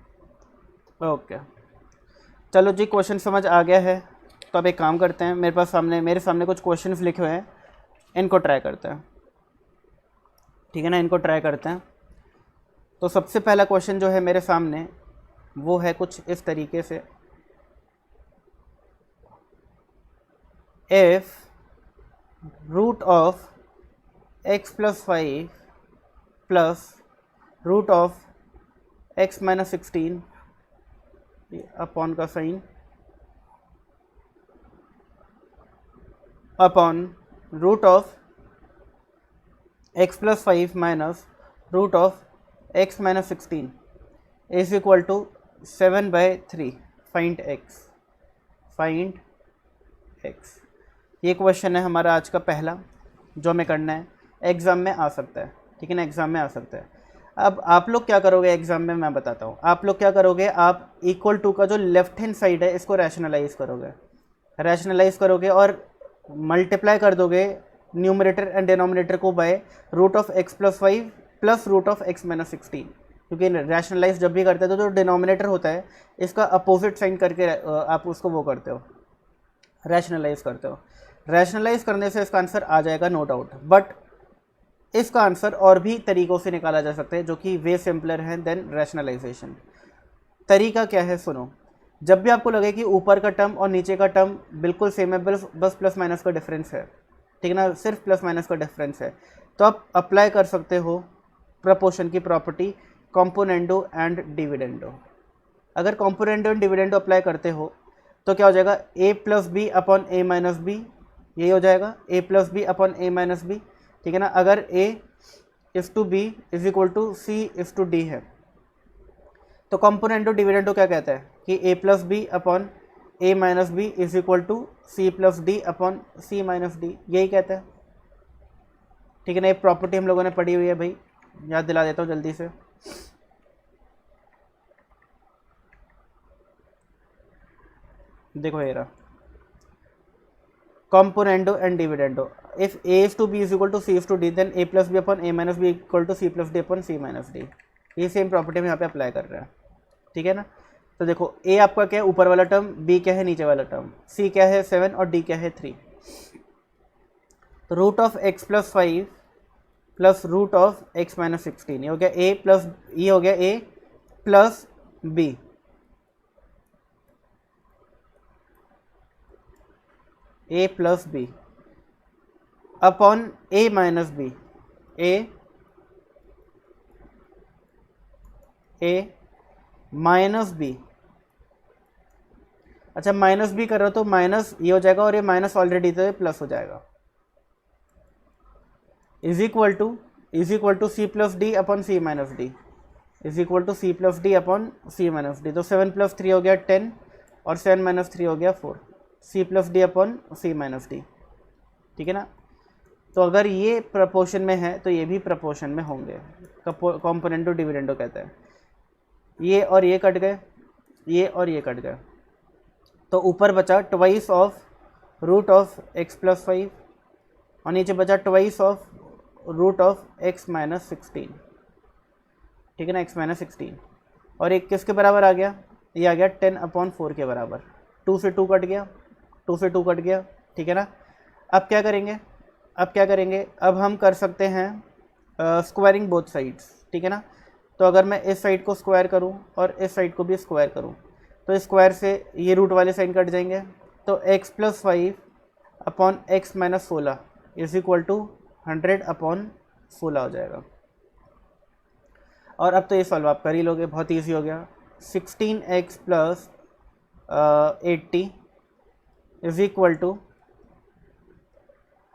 ओके, चलो जी, क्वेश्चन समझ आ गया है। तो अब एक काम करते हैं, मेरे सामने कुछ क्वेश्चंस लिखे हुए हैं, इनको ट्राई करते हैं। ठीक है ना, इनको ट्राई करते हैं। तो सबसे पहला क्वेश्चन जो है मेरे सामने वो है कुछ इस तरीके से, if root of x+5 plus root of x-16 अपॉन का sine upon root of x+5 minus root of x-16 is equal to 7/3 find x। ये क्वेश्चन है हमारा आज का पहला, जो हमें करना है। एग्ज़ाम में आ सकता है, ठीक है ना, एग्ज़ाम में आ सकता है। अब आप लोग क्या करोगे एग्ज़ाम में, मैं बताता हूँ। आप लोग क्या करोगे, आप इक्वल टू का जो लेफ्ट हैंड साइड है इसको रैशनलाइज़ करोगे और मल्टीप्लाई कर दोगे न्यूमरेटर एंड डिनोमिनेटर को by root of x+5 plus root of x-16। क्योंकि रैशनलाइज जब भी करते हैं तो जो डिनोमिनेटर होता है इसका अपोजिट साइन करके आप उसको वो करते हो, रैशनलाइज करते हो। रैशनलाइज करने से इसका आंसर आ जाएगा, नो डाउट। बट इसका आंसर और भी तरीक़ों से निकाला जा सकता है जो कि वे सिंपलर हैं देन रैशनलाइजेशन। तरीका क्या है, सुनो। जब भी आपको लगे कि ऊपर का टर्म और नीचे का टर्म बिल्कुल सेम है, बस प्लस माइनस का डिफरेंस है, ठीक है ना, सिर्फ प्लस माइनस का डिफरेंस है, तो आप अप्लाई कर सकते हो प्रपोर्शन की प्रॉपर्टी कॉम्पोनेंडो एंड डिविडेंडो। अगर कॉम्पोनेंडो एंड डिविडेंडो अप्लाई करते हो तो क्या हो जाएगा, a+b upon a minus B, यही हो जाएगा a+b upon a minus B, ठीक है ना। अगर a/b is equal to c/d है तो कॉम्पोनेंडो डिविडेंडो क्या कहता है कि a+b upon a minus B is equal to c+d upon c minus D, यही कहता है, ठीक है ना। ये प्रॉपर्टी हम लोगों ने पढ़ी हुई है भाई, याद दिला देता हूँ जल्दी से। देखो ये रहा componendo and dividendo. If a/b is equal to c/d then a+b upon a minus B equal to c+d upon c minus D. ये सेम प्रॉपर्टी हम यहाँ पे अप्लाई कर रहे हैं, ठीक है ना। तो देखो a आपका क्या है, ऊपर वाला टर्म, b क्या है, नीचे वाला टर्म, c क्या है 7 और d क्या है 3। तो root of x+5 plus root of x-16, ये हो गया a प्लस, ये हो गया a plus b, a plus B upon a minus B, a minus B. अच्छा, माइनस बी कर रहे हो तो माइनस ये हो जाएगा और ये माइनस ऑलरेडी तो ये प्लस हो जाएगा, is equal to c+d upon c minus D, is equal to c+d upon c minus D. तो 7 + 3 हो गया 10 और 7 - 3 हो गया 4, c+d upon c minus D, ठीक है ना। तो अगर ये प्रपोर्शन में है तो ये भी प्रपोर्शन में होंगे, कॉम्पोनेंटो डिविडेंडो कहता है। ये और ये कट गए, ये और ये कट गए, तो ऊपर बचा twice of root of x+5 और नीचे बचा twice of root of x-16, ठीक है ना, x-16। और एक किसके बराबर आ गया, ये आ गया 10/4 के बराबर। 2 से 2 कट गया, 2 से 2 कट गया, ठीक है ना। अब क्या करेंगे, अब हम कर सकते हैं स्क्वायरिंग बोथ साइड्स, ठीक है ना। तो अगर मैं इस साइड को स्क्वायर करूं और इस साइड को भी स्क्वायर करूं तो स्क्वायर से ये रूट वाले साइन कट जाएंगे, तो x+5 upon x-16 is equal to 100/16 हो जाएगा। और अब तो ये सॉल्व आप कर ही लोगे, बहुत ईजी हो गया। 16x + 80 is equal to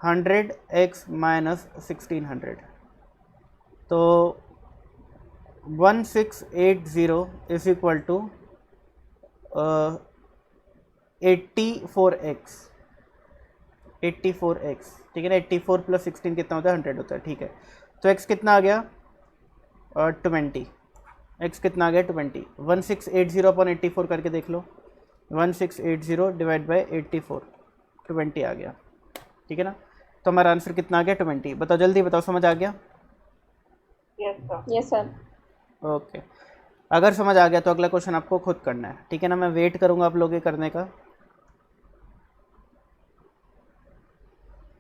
100x - 1600, तो 1680 is equal to 84x, 84x, ठीक है ना। 84 + 16 कितना होता है? 100 होता है, ठीक है। तो x कितना आ गया? 20। x कितना आ गया? 20। 1680 अपॉन 84 करके देख लो। 1680 डिवाइड बाई 84, 20 आ गया, ठीक है ना। तो हमारा आंसर कितना आ गया? 20। बताओ जल्दी बताओ, समझ आ गया? Yes sir. ओके, अगर समझ आ गया तो अगला क्वेश्चन आपको खुद करना है, ठीक है ना। मैं वेट करूँगा आप लोगों के करने का।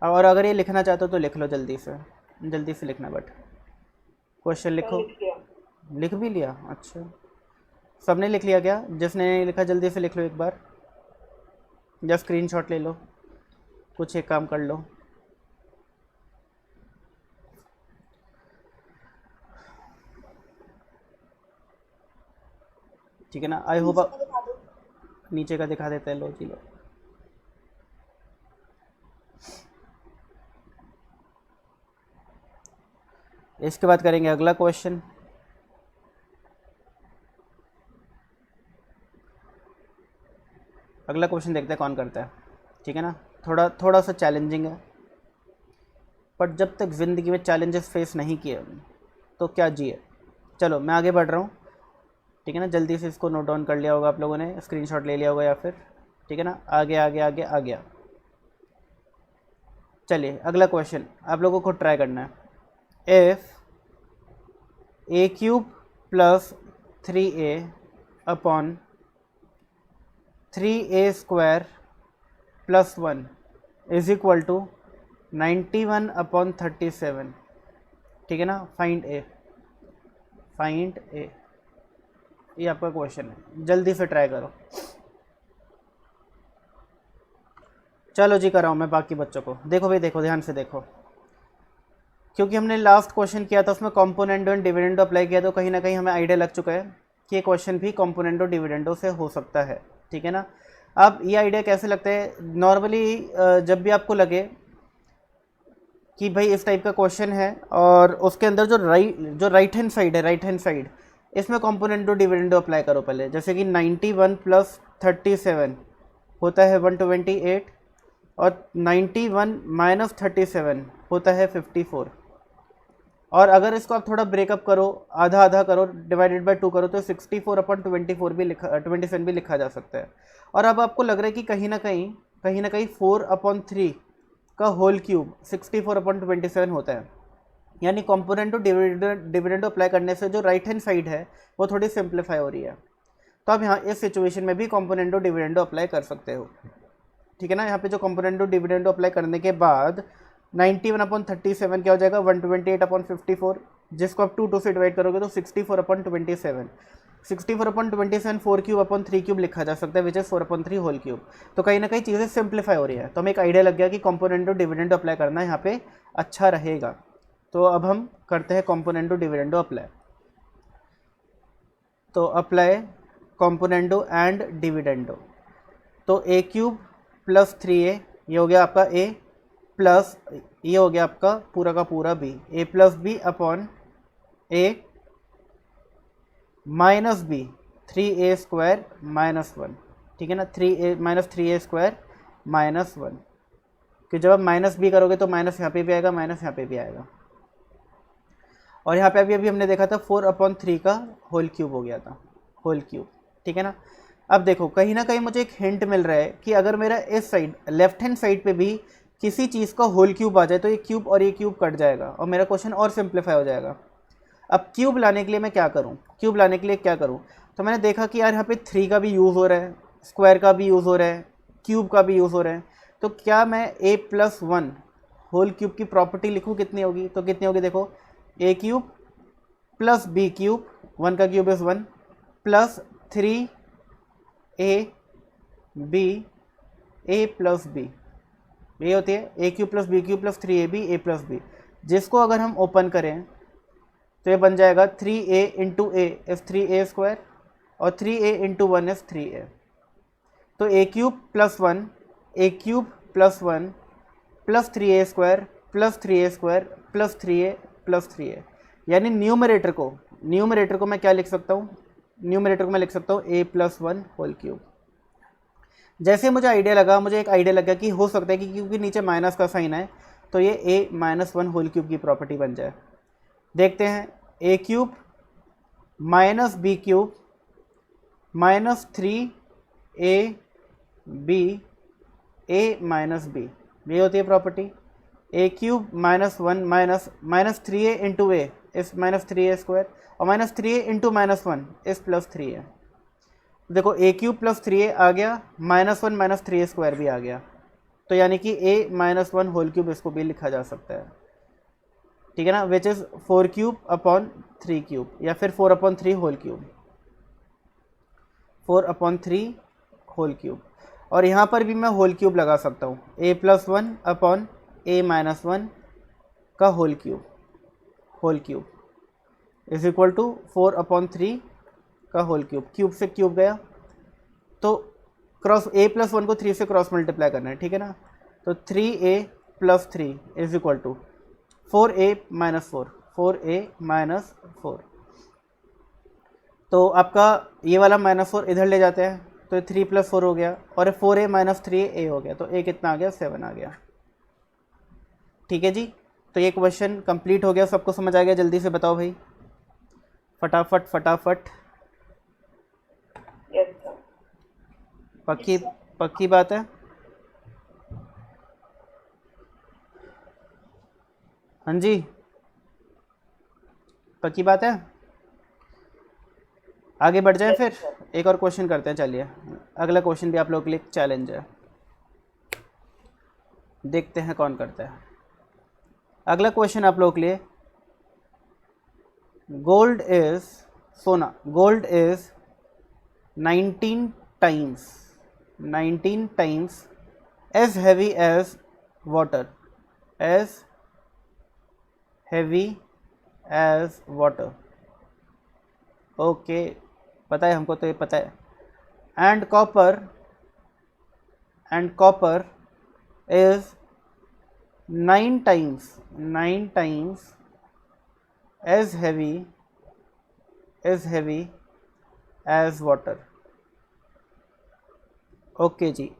और अगर ये लिखना चाहते हो तो लिख लो जल्दी से लिखना। बट क्वेश्चन लिखो। लिख लिया। लिख भी लिया? अच्छा, सबने लिख लिया क्या? जिसने नहीं लिखा जल्दी से लिख लो एक बार, या स्क्रीनशॉट ले लो, कुछ एक काम कर लो। ठीक है ना। आई होप नीचे का दिखा देते हैं। लो जी लो। इसके बाद करेंगे अगला क्वेश्चन। अगला क्वेश्चन देखते हैं कौन करता है, ठीक है ना। थोड़ा सा चैलेंजिंग है, बट जब तक ज़िंदगी में चैलेंजेस फेस नहीं किए तो क्या जिए। चलो मैं आगे बढ़ रहा हूँ, ठीक है ना। जल्दी से इसको नोट डाउन कर लिया होगा आप लोगों ने, स्क्रीनशॉट ले लिया होगा या फिर, ठीक है ना। आगे आगे आगे आ गया। चलिए अगला क्वेश्चन आप लोगों को ट्राई करना है। If a³ + 3a upon 3a² + 1 is equal to 91 upon 37, ठीक है ना। Find A. ये आपका क्वेश्चन है, जल्दी से ट्राई करो। चलो जी कर रहा हूँ मैं बाकी बच्चों को। देखो भाई, देखो ध्यान से देखो, क्योंकि हमने लास्ट क्वेश्चन किया था उसमें कॉम्पोनेंडो एंड डिविडेंडो अप्लाई किया, तो कहीं ना कहीं हमें आइडिया लग चुका है कि ये क्वेश्चन भी कॉम्पोनेंडो डिविडेंडो से हो सकता है, ठीक है ना। अब ये आइडिया कैसे लगता है? नॉर्मली जब भी आपको लगे कि भाई इस टाइप का क्वेश्चन है और उसके अंदर जो राइट हैंड साइड है, राइट हैंड साइड, इसमें कॉम्पोनेंडो डिविडेंडो अप्लाई करो पहले। जैसे कि 91 + 37 होता है 128, और 91 - 37 होता है 54। और अगर इसको आप थोड़ा ब्रेकअप करो, आधा आधा करो, डिवाइडेड बाय 2 करो, तो 64 अपॉन 24 भी लिखा 27 भी लिखा जा सकता है। और अब आपको लग रहा है कि कहीं ना कहीं 4/3 का होल क्यूब 64 अपॉन 27 होता है, यानी कॉम्पोनेंटो डिविडेंडो अप्लाई करने से जो राइट हैंड साइड है वो थोड़ी सिंप्लीफाई हो रही है। तो आप यहाँ इस सिचुएशन में भी कॉम्पोनेंटो डिविडेंडो अप्लाई कर सकते हो, ठीक है ना। यहाँ पे जो कॉम्पोनेंटो डिविडेंडो अप्लाई करने के बाद 91 अपॉन 37 क्या हो जाएगा? 128 अपॉन 54, जिसको आप 2 से डिवाइड करोगे तो 64 अपॉन 27। 64 अपॉन 27 4³ अपॉन 3³ लिखा जा सकता है, विच इज 4/3 होल क्यूब। तो कहीं ना कहीं चीज़ें सिंप्लीफाई हो रही है, तो हमें एक आइडिया लग गया कि कॉम्पोनेंटो डिविडेंडो अप्लाई करना यहाँ पे अच्छा रहेगा। तो अब हम करते हैं कॉम्पोनेंटो डिविडेंडो अप्लाई। तो अप्लाई कॉम्पोनेंटो एंड डिविडेंडो। तो a³ + 3a, ये हो गया आपका a, प्लस ये हो गया आपका पूरा का पूरा b, a + b upon a minus b 3a² -1, ठीक है ना। 3a² -1, कि जब आप माइनस b करोगे तो माइनस यहाँ पे भी आएगा, माइनस यहाँ पे भी आएगा। और यहाँ पे अभी हमने देखा था 4/3 का होल क्यूब हो गया था, होल क्यूब, ठीक है ना। अब देखो कहीं ना कहीं मुझे एक हिंट मिल रहा है कि अगर मेरा इस साइड लेफ्ट हैंड साइड पे भी किसी चीज़ का होल क्यूब आ जाए तो ये क्यूब और ये क्यूब कट जाएगा और मेरा क्वेश्चन और सिंप्लीफाई हो जाएगा। अब क्यूब लाने के लिए मैं क्या करूँ? क्यूब लाने के लिए क्या करूँ? तो मैंने देखा कि यार यहाँ पे 3 का भी यूज़ हो रहा है, स्क्वायर का भी यूज़ हो रहा है, क्यूब का भी यूज़ हो रहा है, तो क्या मैं a + 1 होल क्यूब की प्रॉपर्टी लिखूँ? कितनी होगी? तो कितनी होगी? देखो a³ + b³, 1 का cube is 1, plus 3ab a + b, ये होती है a³ + b³ + 3ab a + b, जिसको अगर हम ओपन करें तो ये बन जाएगा 3a × a इज़ 3a² और 3a × 1 इज़ 3a। तो a³ + 1 a³ + 1 plus 3a² plus 3a² plus 3a plus 3a, यानी न्यूमरेटर को मैं क्या लिख सकता हूँ? न्यूमरेटर को मैं लिख सकता हूँ a + 1 होल क्यूब। जैसे मुझे आइडिया लगा, मुझे एक आइडिया लगा कि हो सकता है कि क्योंकि नीचे माइनस का साइन है तो ये A minus one whole cube की प्रॉपर्टी बन जाए। देखते हैं, A cube minus B cube minus three A B A minus B, ये होती है property. A cube minus one minus three A into A is minus three A square, और minus three A into minus one is plus three A. देखो A cube plus three A आ गया, minus one minus three A square भी आ गया, तो यानी कि A minus one whole cube इसको भी लिखा जा सकता है, ठीक है ना, which is four cube upon three cube, या फिर four upon three whole cube, four upon three whole cube. और यहाँ पर भी मैं होल क्यूब लगा सकता हूँ, A plus one upon A minus one का whole cube is equal to four upon three का होल क्यूब। क्यूब से क्यूब गया तो क्रॉस ए प्लस वन को थ्री से क्रॉस मल्टीप्लाई करना है, ठीक है ना, तो three A plus three is equal to four A minus four A minus four. तो आपका ये वाला माइनस फोर इधर ले जाते हैं तो थ्री प्लस फोर हो गया, और फोर ए माइनस थ्री ए हो गया, तो ए कितना आ गया, सेवन आ गया। ठीक है जी, तो ये क्वेश्चन कंप्लीट हो गया, सबको समझ आ गया? जल्दी से बताओ भाई, फटाफट फटाफट। Yes sir. पक्की बात है? हाँ जी, पक्की बात है? आगे बढ़ जाए फिर एक और क्वेश्चन करते हैं। चलिए, अगला क्वेश्चन भी आप लोगों के लिए चैलेंज है, देखते हैं कौन करता है। अगला क्वेश्चन आप लोगों के लिए, गोल्ड इज सोना, gold is 19 times as heavy as water, as heavy as water. Okay, पता है हमको, तो ये पता है। And copper is 9 times as heavy as water. Okay जी,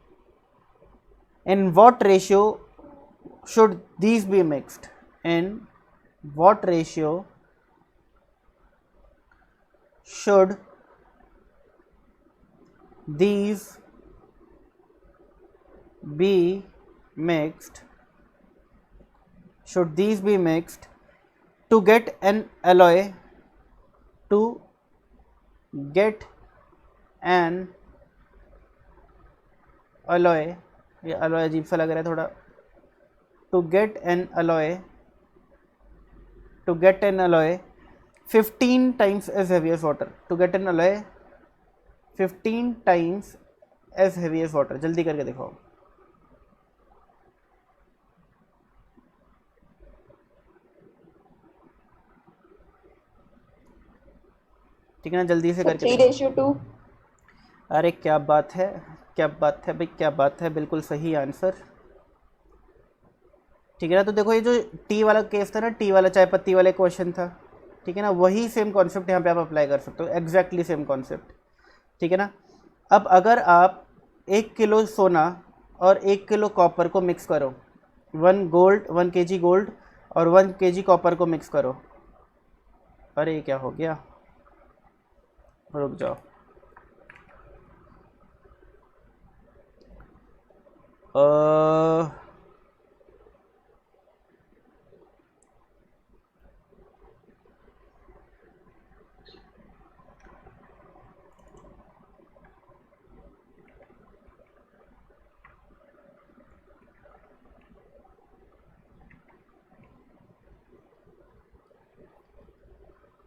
in what ratio should these be mixed? In what ratio should these be mixed to get an alloy ये alloy अजीब सा लग रहा है थोड़ा, to get an alloy 15 times as heavy as water, to get an alloy 15 times as heavy as water। जल्दी करके दिखाओ। ठीक है ना, जल्दी से करके 3:2। अरे क्या बात है, क्या बात है भाई, क्या बात है, बिल्कुल सही आंसर। ठीक है ना, तो देखो ये जो टी वाला केस था ना, टी वाला चाय पत्ती वाले क्वेश्चन था, ठीक है ना, वही सेम कॉन्सेप्ट यहाँ पे आप अप्लाई कर सकते हो, एग्जैक्टली सेम कॉन्सेप्ट। ठीक है ना, अब अगर आप 1 किलो सोना और 1 किलो कॉपर को मिक्स करो, 1 kg गोल्ड और 1 kg कॉपर को मिक्स करो। अरे क्या हो गया, रुक जाओ।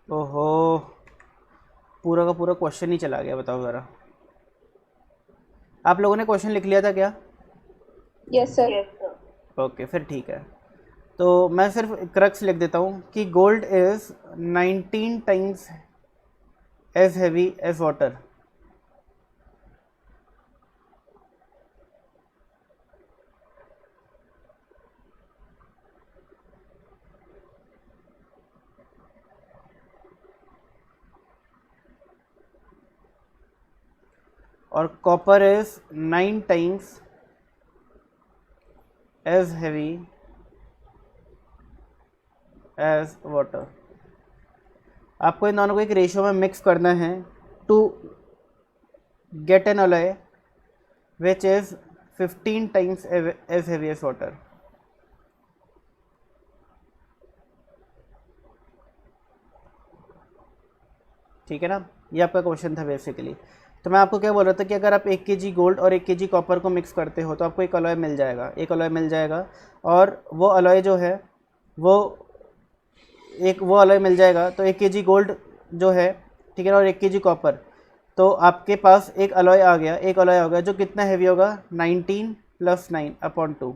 ओहो, पूरा का पूरा क्वेश्चन ही चला गया, बताओ ज़रा। आप लोगों ने क्वेश्चन लिख लिया था क्या? Yes sir. Yes sir. Okay, फिर ठीक है। तो मैं सिर्फ क्रक्स लिख देता हूँ कि gold is 19 times as heavy as water. और copper is 9 times as heavy as water. आपको इन दोनों को एक रेशियो में मिक्स करना है to get an alloy which is 15 times as heavy as water. ठीक है ना, ये आपका क्वेश्चन था बेसिकली। तो मैं आपको क्या बोल रहा था कि अगर आप 1 kg गोल्ड और 1 kg कॉपर को मिक्स करते हो तो आपको एक अलॉय मिल जाएगा, एक अलॉय मिल जाएगा। और वो अलॉय जो है वो अलॉय मिल जाएगा। तो 1 kg गोल्ड जो है, ठीक है ना, और 1 kg कॉपर, तो आपके पास एक अलॉय आ गया, एक अलॉय आ गया जो कितना हैवी होगा, 19 + 9/2।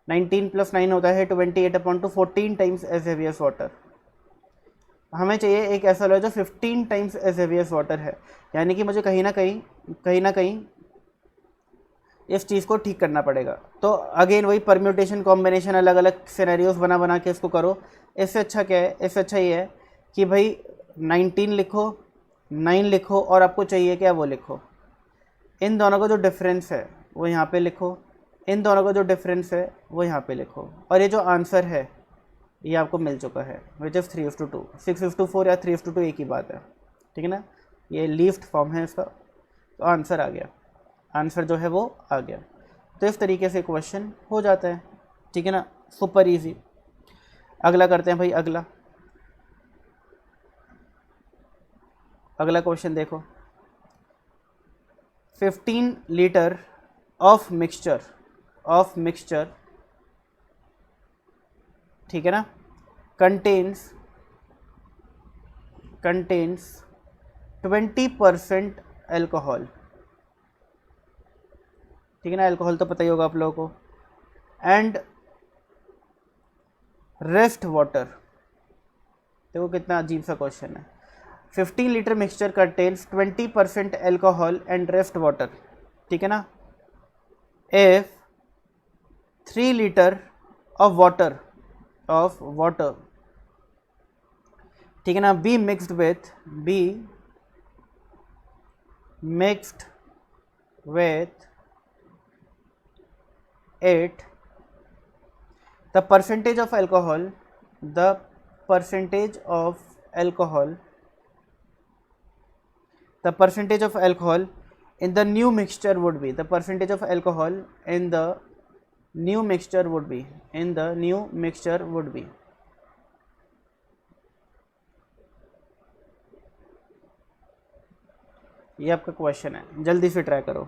19 + 9 होता है 28/2, 14 times as heavy as water. हमें चाहिए एक ऐसा अलॉय जो 15 times as heavy as water है, यानी कि मुझे कहीं ना कहीं इस चीज़ को ठीक करना पड़ेगा। तो अगेन वही परम्यूटेशन कॉम्बिनेशन, अलग अलग सिनेरियोज बना के इसको करो। इससे अच्छा क्या है, इससे अच्छा ये है कि भाई 19 लिखो, 9 लिखो, और आपको चाहिए क्या वो लिखो। इन दोनों का जो डिफरेंस है वो यहाँ पे लिखो, इन दोनों का जो डिफरेंस है वो यहाँ पे लिखो, और ये जो आंसर है ये आपको मिल चुका है विच इज़ 3:2। 6:4 या 3:2 एक ही बात है, ठीक है ना। ये लीस्ट फॉर्म है इसका, तो आंसर आ गया, आंसर जो है वो आ गया। तो इस तरीके से क्वेश्चन हो जाता है, ठीक है ना, सुपर इजी। अगला करते हैं भाई, अगला क्वेश्चन देखो। 15 लीटर ऑफ मिक्सचर, ठीक है ना, कंटेन्स 20% अल्कोहल, ठीक है ना, अल्कोहल तो पता ही होगा आप लोगों को, एंड रेस्ट वाटर। देखो कितना अजीब सा क्वेश्चन है। 15 litre mixture contains 20% alcohol and rest water, ठीक है ना। इफ 3 लीटर ऑफ वाटर, ठीक है ना, be mixed with it, the percentage of alcohol in the new mixture would be, the percentage of alcohol in the new mixture would be, ये आपका क्वेश्चन है, जल्दी से ट्राई करो।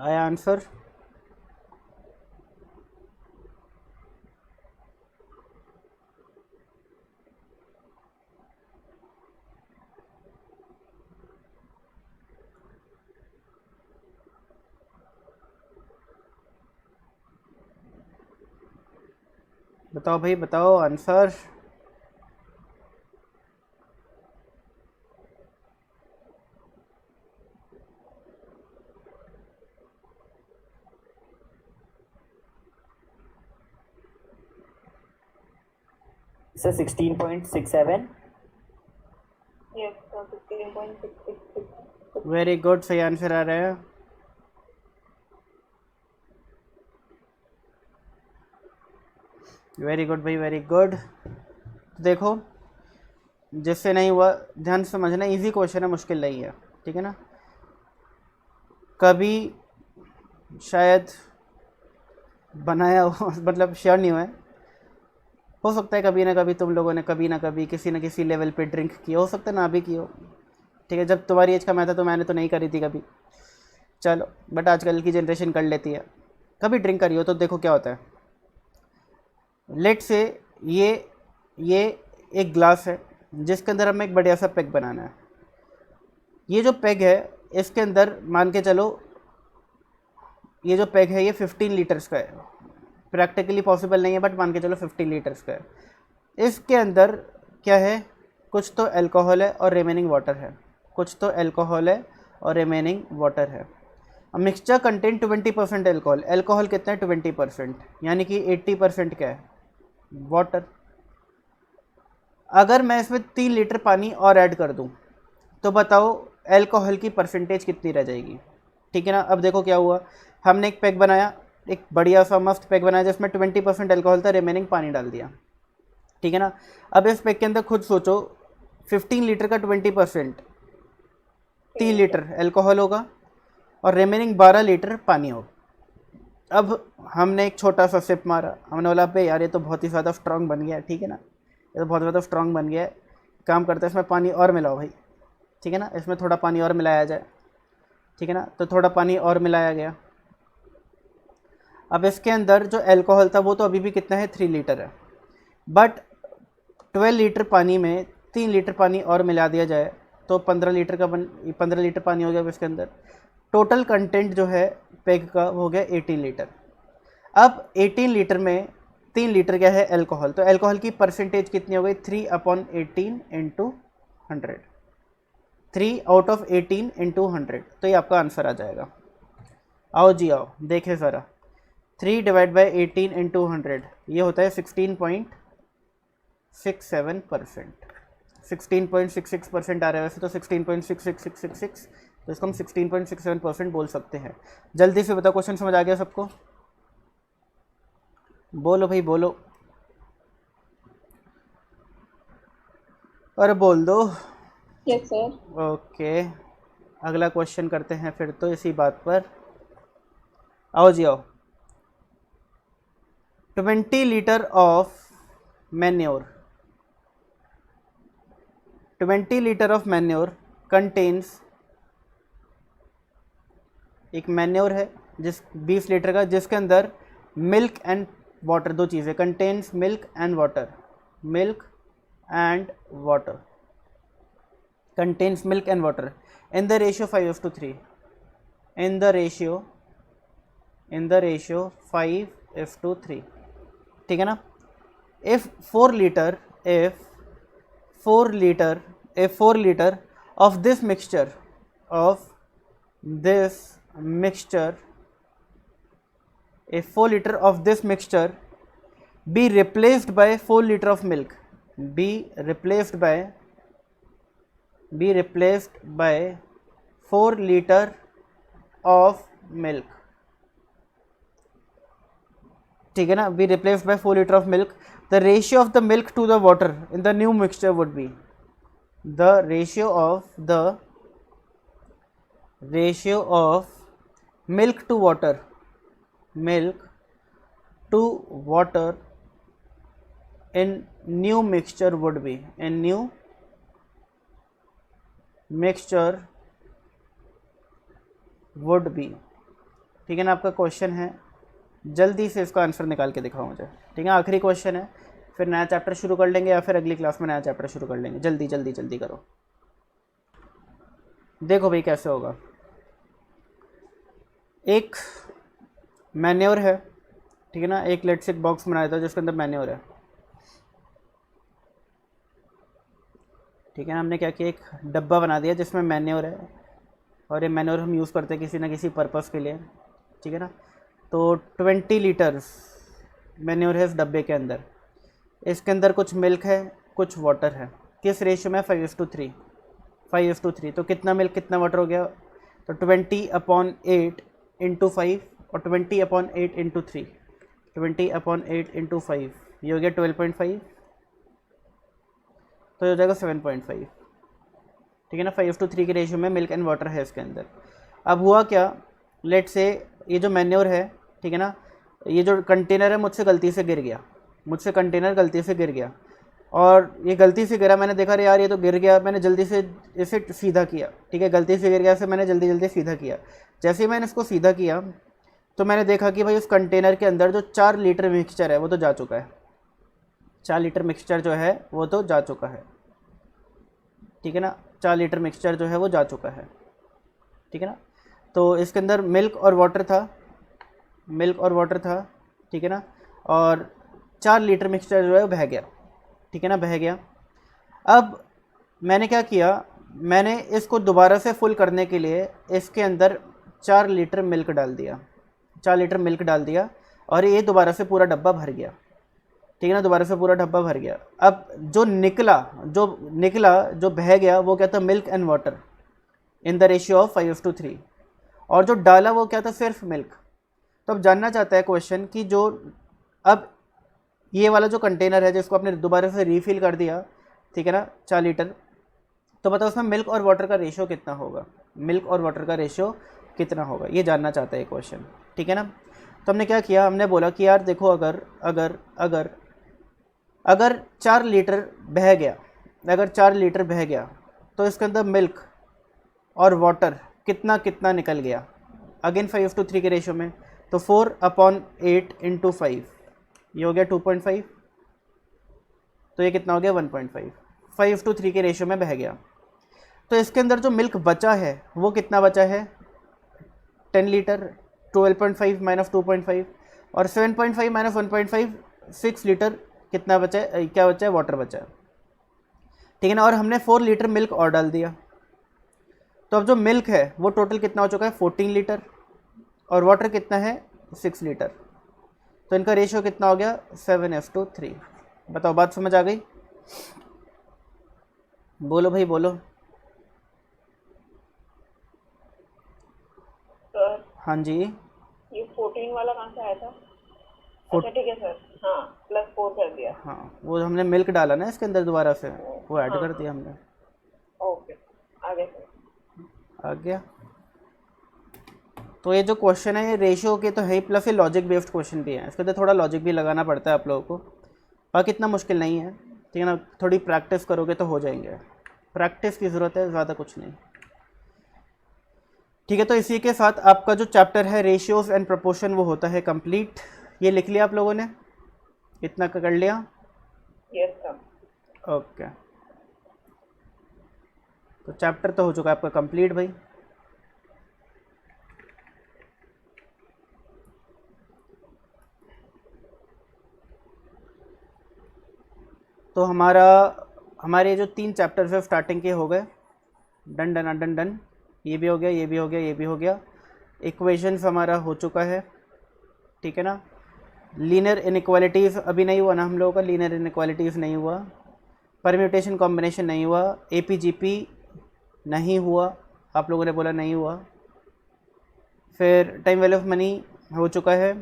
आया आंसर? बताओ भाई, बताओ answer. Sir 16.67। Yes, sir, 15.666. Very good, सही आंसर आ रहा है। वेरी गुड भाई, वेरी गुड। देखो, जिससे नहीं हुआ ध्यान से समझना, इजी क्वेश्चन है, मुश्किल नहीं है, ठीक है ना। कभी शायद बनाया हो मतलब श्योर नहीं हुआ है, हो सकता है कभी ना कभी तुम लोगों ने कभी ना कभी किसी न किसी लेवल पे ड्रिंक की, हो सकता है ना भी की हो, ठीक है। जब तुम्हारी एज का मैं था तो मैंने तो नहीं करी थी कभी, चलो, बट आजकल की जनरेशन कर लेती है। कभी ड्रिंक करी हो तो देखो क्या होता है। लेट से ये एक ग्लास है जिसके अंदर हमें एक बढ़िया सा पैक बनाना है। ये जो पैक है इसके अंदर मान के चलो, ये जो पैक है ये 15 लीटर्स का है। प्रैक्टिकली पॉसिबल नहीं है बट मान के चलो 15 लीटर्स का है। इसके अंदर क्या है, कुछ तो अल्कोहल है और रिमेनिंग वाटर है, कुछ तो अल्कोहल है और रिमेनिंग वाटर है। मिक्सचर कंटेन 20% एल्कोहल, एल्कोहल कितना है 20%, यानी कि 80% क्या है वाटर। अगर मैं इसमें 3 लीटर पानी और ऐड कर दूं तो बताओ एल्कोहल की परसेंटेज कितनी रह जाएगी। ठीक है ना। अब देखो क्या हुआ, हमने एक पैक बनाया, एक बढ़िया सा मस्त पैक बनाया जिसमें 20% एल्कोहल था, रिमेनिंग पानी डाल दिया। ठीक है ना। अब इस पैक के अंदर खुद सोचो 15 लीटर का 20% 3 लीटर एल्कोहल होगा और रिमेनिंग 12 लीटर पानी होगा। अब हमने एक छोटा सा सिप मारा, हमने बोला पे यार ये तो बहुत ही ज़्यादा स्ट्रांग बन गया है। ठीक है ना, ये तो बहुत ज़्यादा स्ट्रांग बन गया है, काम करते हैं इसमें पानी और मिलाओ भाई। ठीक है ना, इसमें थोड़ा पानी और मिलाया जाए। ठीक है ना, तो थोड़ा पानी और मिलाया गया। अब इसके अंदर जो एल्कोहल था वो तो अभी भी कितना है 3 लीटर है, बट 12 लीटर पानी में 3 लीटर पानी और मिला दिया जाए तो 15 लीटर का 15 लीटर पानी हो गया। अब इसके अंदर टोटल कंटेंट जो है पैक का हो गया 18 लीटर। अब 18 लीटर में 3 लीटर क्या है एल्कोहल, तो एल्कोहल की परसेंटेज कितनी हो गई 3/18 इंटू 100, 3 आउट ऑफ 18 इंटू 100, तो ये आपका आंसर आ जाएगा। आओ जी आओ देखें ज़रा, 3 डिवाइड बाई 18 इंटू 100 ये होता है 16.67%, 16.66% आ रहा है वैसे तो 16.66666, तो इसको हम 16.67% बोल सकते हैं। जल्दी से बताओ क्वेश्चन समझ आ गया सबको? बोलो भाई बोलो, अरे बोल दो। Yes sir. ओके अगला क्वेश्चन करते हैं फिर तो इसी बात पर। आओ जी आओ। 20 litre of manure, 20 litre of manure contains, एक मैन्योर है जिस 20 लीटर का जिसके अंदर मिल्क एंड वाटर, दो चीज़ें, contains milk and water, milk and water, contains milk and water in the ratio 5:3, in the ratio 5:3। ठीक है ना। if 4 liter of this mixture if 4 liter of this mixture be replaced by 4 liter of milk, be replaced by 4 liter of milk। ठीक है ना, be replaced by 4 liter of milk, the ratio of the milk to the water in the new mixture would be, the ratio of milk to water in new mixture would be, in new mixture would be. ठीक है ना, आपका क्वेश्चन है, जल्दी से इसका आंसर निकाल के दिखाओ मुझे। ठीक है, आखिरी क्वेश्चन है, फिर नया चैप्टर शुरू कर लेंगे या फिर अगली क्लास में नया चैप्टर शुरू कर लेंगे। जल्दी जल्दी जल्दी करो, देखो भाई कैसे होगा। एक मैन्योर है, ठीक है ना, एक लेट से बॉक्स बनाया था जिसके अंदर मैन्योर है। ठीक है ना, हमने क्या किया, एक डब्बा बना दिया जिसमें मैन्योर है और ये मैन्योर हम यूज़ करते हैं किसी ना किसी पर्पस के लिए। ठीक है ना, तो 20 लीटर्स मैन्योर है इस डब्बे के अंदर, इसके अंदर कुछ मिल्क है कुछ वाटर है, किस रेशियो में 5:3। तो कितना मिल्क कितना वाटर हो गया, तो 20/8 इंटू 5 और 20/8 इंटू 3, 20/8 इंटू 5 ये हो गया 12.5, तो हो जाएगा 7.5। ठीक है ना, 5:3 के रेशियो में मिल्क एंड वाटर है इसके अंदर। अब हुआ क्या, लेट से ये जो मैन्योर है, ठीक है ना, ये जो कंटेनर है मुझसे गलती से गिर गया, मुझसे कंटेनर गलती से गिर गया और ये गलती से गिरा, मैंने देखा अरे यार ये तो गिर गया, मैंने जल्दी से इसे सीधा किया। ठीक है, गलती से गिर गया इसे मैंने जल्दी जल्दी सीधा किया। जैसे ही मैंने इसको सीधा किया तो मैंने देखा कि भाई उस कंटेनर के अंदर जो 4 लीटर मिक्सचर है वो तो जा चुका है, 4 लीटर मिक्सचर जो है वो तो जा चुका है। ठीक है ना, 4 लीटर मिक्सचर जो है वो जा चुका है। ठीक है ना, तो इसके अंदर मिल्क और वाटर था, ठीक है ना, और 4 लीटर मिक्सचर जो है वो बह गया। ठीक है ना, बह गया। अब मैंने क्या किया, मैंने इसको दोबारा से फुल करने के लिए इसके अंदर 4 लीटर मिल्क डाल दिया, 4 लीटर मिल्क डाल दिया और ये दोबारा से पूरा डब्बा भर गया, ठीक है ना, दोबारा से पूरा डब्बा भर गया। अब जो निकला जो बह गया वो क्या था, milk and water in the ratio of 5:3, और जो डाला वो क्या था, सिर्फ मिल्क। तो अब जानना चाहता है क्वेश्चन कि जो अब ये वाला जो कंटेनर है जिसको आपने दोबारा से रीफिल कर दिया, ठीक है ना, 4 लीटर, तो बताओ उसमें मिल्क और वाटर का रेशियो कितना होगा, मिल्क और वाटर का रेशियो कितना होगा, ये जानना चाहता है क्वेश्चन, ठीक है ना। तो हमने क्या किया, हमने बोला कि यार देखो अगर अगर अगर अगर 4 लीटर बह गया, अगर 4 लीटर बह गया तो इसके अंदर मिल्क और वाटर कितना कितना निकल गया, अगेन 5:3 के रेशियो में, तो 4/8 × 5, ये हो गया 2.5, तो ये कितना हो गया 1.5, 5:3 के रेशियो में बह गया। तो इसके अंदर जो मिल्क बचा है वो कितना बचा है, 10 लीटर, 12.5 - 2.5, और 7.5 - 1.5 6 लीटर कितना बचा है, क्या बचा है, वाटर बचा है, ठीक है ना। और हमने 4 लीटर मिल्क और डाल दिया, तो अब जो मिल्क है वो टोटल कितना हो चुका है, 14 लीटर, और वाटर कितना है, 6 लीटर, तो इनका रेशियो कितना हो गया, 7:3। बताओ बात समझ आ गई, बोलो भाई बोलो। सर हाँ जी, ये 14 वाला कहाँ से आया था? अच्छा ठीक है सर, हाँ +4 कर दिया। हाँ वो हमने मिल्क डाला ना इसके अंदर दोबारा से, वो ऐड कर दिया हमने, ओके आगे सर। आ गया। तो ये जो क्वेश्चन है ये रेशियो के तो है ही, प्लस ये लॉजिक बेस्ड क्वेश्चन भी है, इसके अंदर थोड़ा लॉजिक भी लगाना पड़ता है आप लोगों को, बाकी इतना मुश्किल नहीं है, ठीक है ना, थोड़ी प्रैक्टिस करोगे तो हो जाएंगे, प्रैक्टिस की ज़रूरत है, ज़्यादा कुछ नहीं, ठीक है। तो इसी के साथ आपका जो चैप्टर है रेशियोज एंड प्रोपोर्शन वो होता है कंप्लीट। ये लिख लिया आप लोगों ने, इतना कर लिया, यस सर। ओके। तो चैप्टर तो हो चुका है आपका कंप्लीट भाई। तो हमारे जो 3 चैप्टर्स है स्टार्टिंग के हो गए, डन डन डन डन, ये भी हो गया, ये भी हो गया, ये भी हो गया। इक्वेशंस हमारा हो चुका है, ठीक है ना। लीनियर इनइक्वालिटीज़ अभी नहीं हुआ ना हम लोगों का, लीनियर इनइक्वालिटीज़ नहीं हुआ, परम्यूटेशन कॉम्बिनेशन नहीं हुआ, एपीजीपी नहीं हुआ, आप लोगों ने बोला नहीं हुआ, फिर टाइम वैल्यू ऑफ मनी हो चुका है,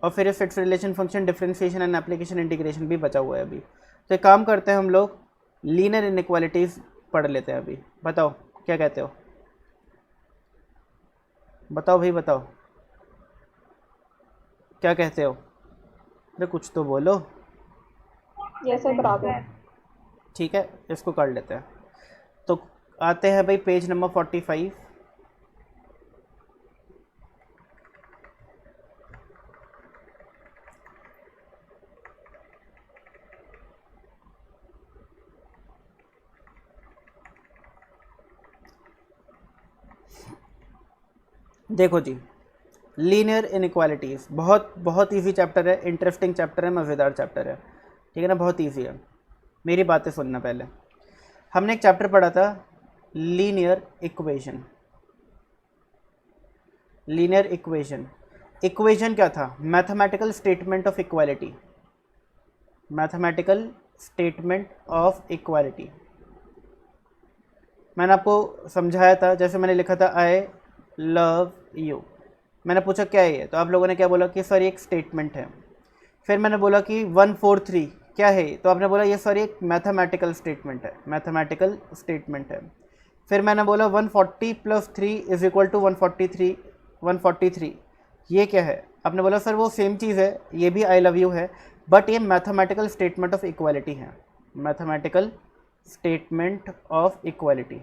और फिर fits relation function, differentiation and application, integration भी बचा हुआ है अभी। तो एक काम करते हैं हम लोग, लीनियर इनइक्वालिटीज़ पढ़ लेते हैं अभी। बताओ क्या कहते हो, बताओ भाई बताओ, क्या कहते हो, अरे कुछ तो बोलो। यस सर, बराबर। ठीक है, इसको कर लेते हैं। तो आते हैं भाई पेज नंबर 45। देखो जी, लीनियर इनइक्वालिटीज़ बहुत इजी चैप्टर है, इंटरेस्टिंग चैप्टर है, मज़ेदार चैप्टर है, ठीक है ना, बहुत इजी है। मेरी बातें सुनना पहले। हमने एक चैप्टर पढ़ा था linear equation. Linear equation, equation क्या था, mathematical statement of equality, mathematical statement of equality. मैंने आपको समझाया था, जैसे मैंने लिखा था आई लव यू, मैंने पूछा क्या है ये, तो आप लोगों ने क्या बोला कि सर ये एक स्टेटमेंट है। फिर मैंने बोला कि 143 क्या है, तो आपने बोला ये सर एक मैथमेटिकल स्टेटमेंट है, मैथमेटिकल स्टेटमेंट है। फिर मैंने बोला 140 + 3 = 143, 143 ये क्या है, आपने बोला सर वो सेम चीज़ है, ये भी आई लव यू है, बट ये मैथमेटिकल स्टेटमेंट ऑफ इक्वालिटी है, mathematical statement of equality.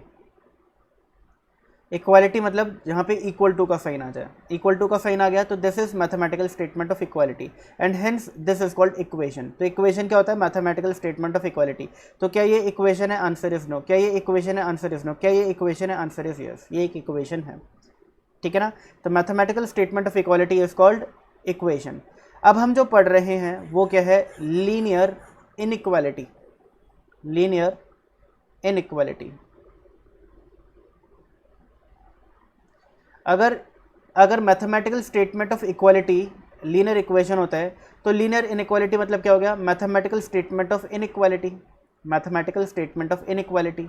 Equality मतलब जहाँ पे इक्वल टू का साइन आ जाए, इक्वल टू का साइन आ गया तो this is mathematical statement of equality and hence this is called equation. तो इक्वेशन क्या होता है, मैथमेटिकल स्टेटमेंट ऑफ इक्वालिटी। तो क्या ये इक्वेशन है, आंसर इज नो, क्या ये इक्वेशन है, आंसर इज नो, क्या ये इक्वेशन है, आंसर इज यस, ये एक इक्वेशन है, ठीक है ना। तो mathematical statement of equality is called equation. अब हम जो पढ़ रहे हैं वो क्या है, लीनियर इनइक्वालिटी, लीनियर इनइक्वालिटी। अगर अगर mathematical statement of equality linear equation होता है तो लीनियर इनइक्वालिटी मतलब क्या हो गया, mathematical statement of inequality, mathematical statement of inequality,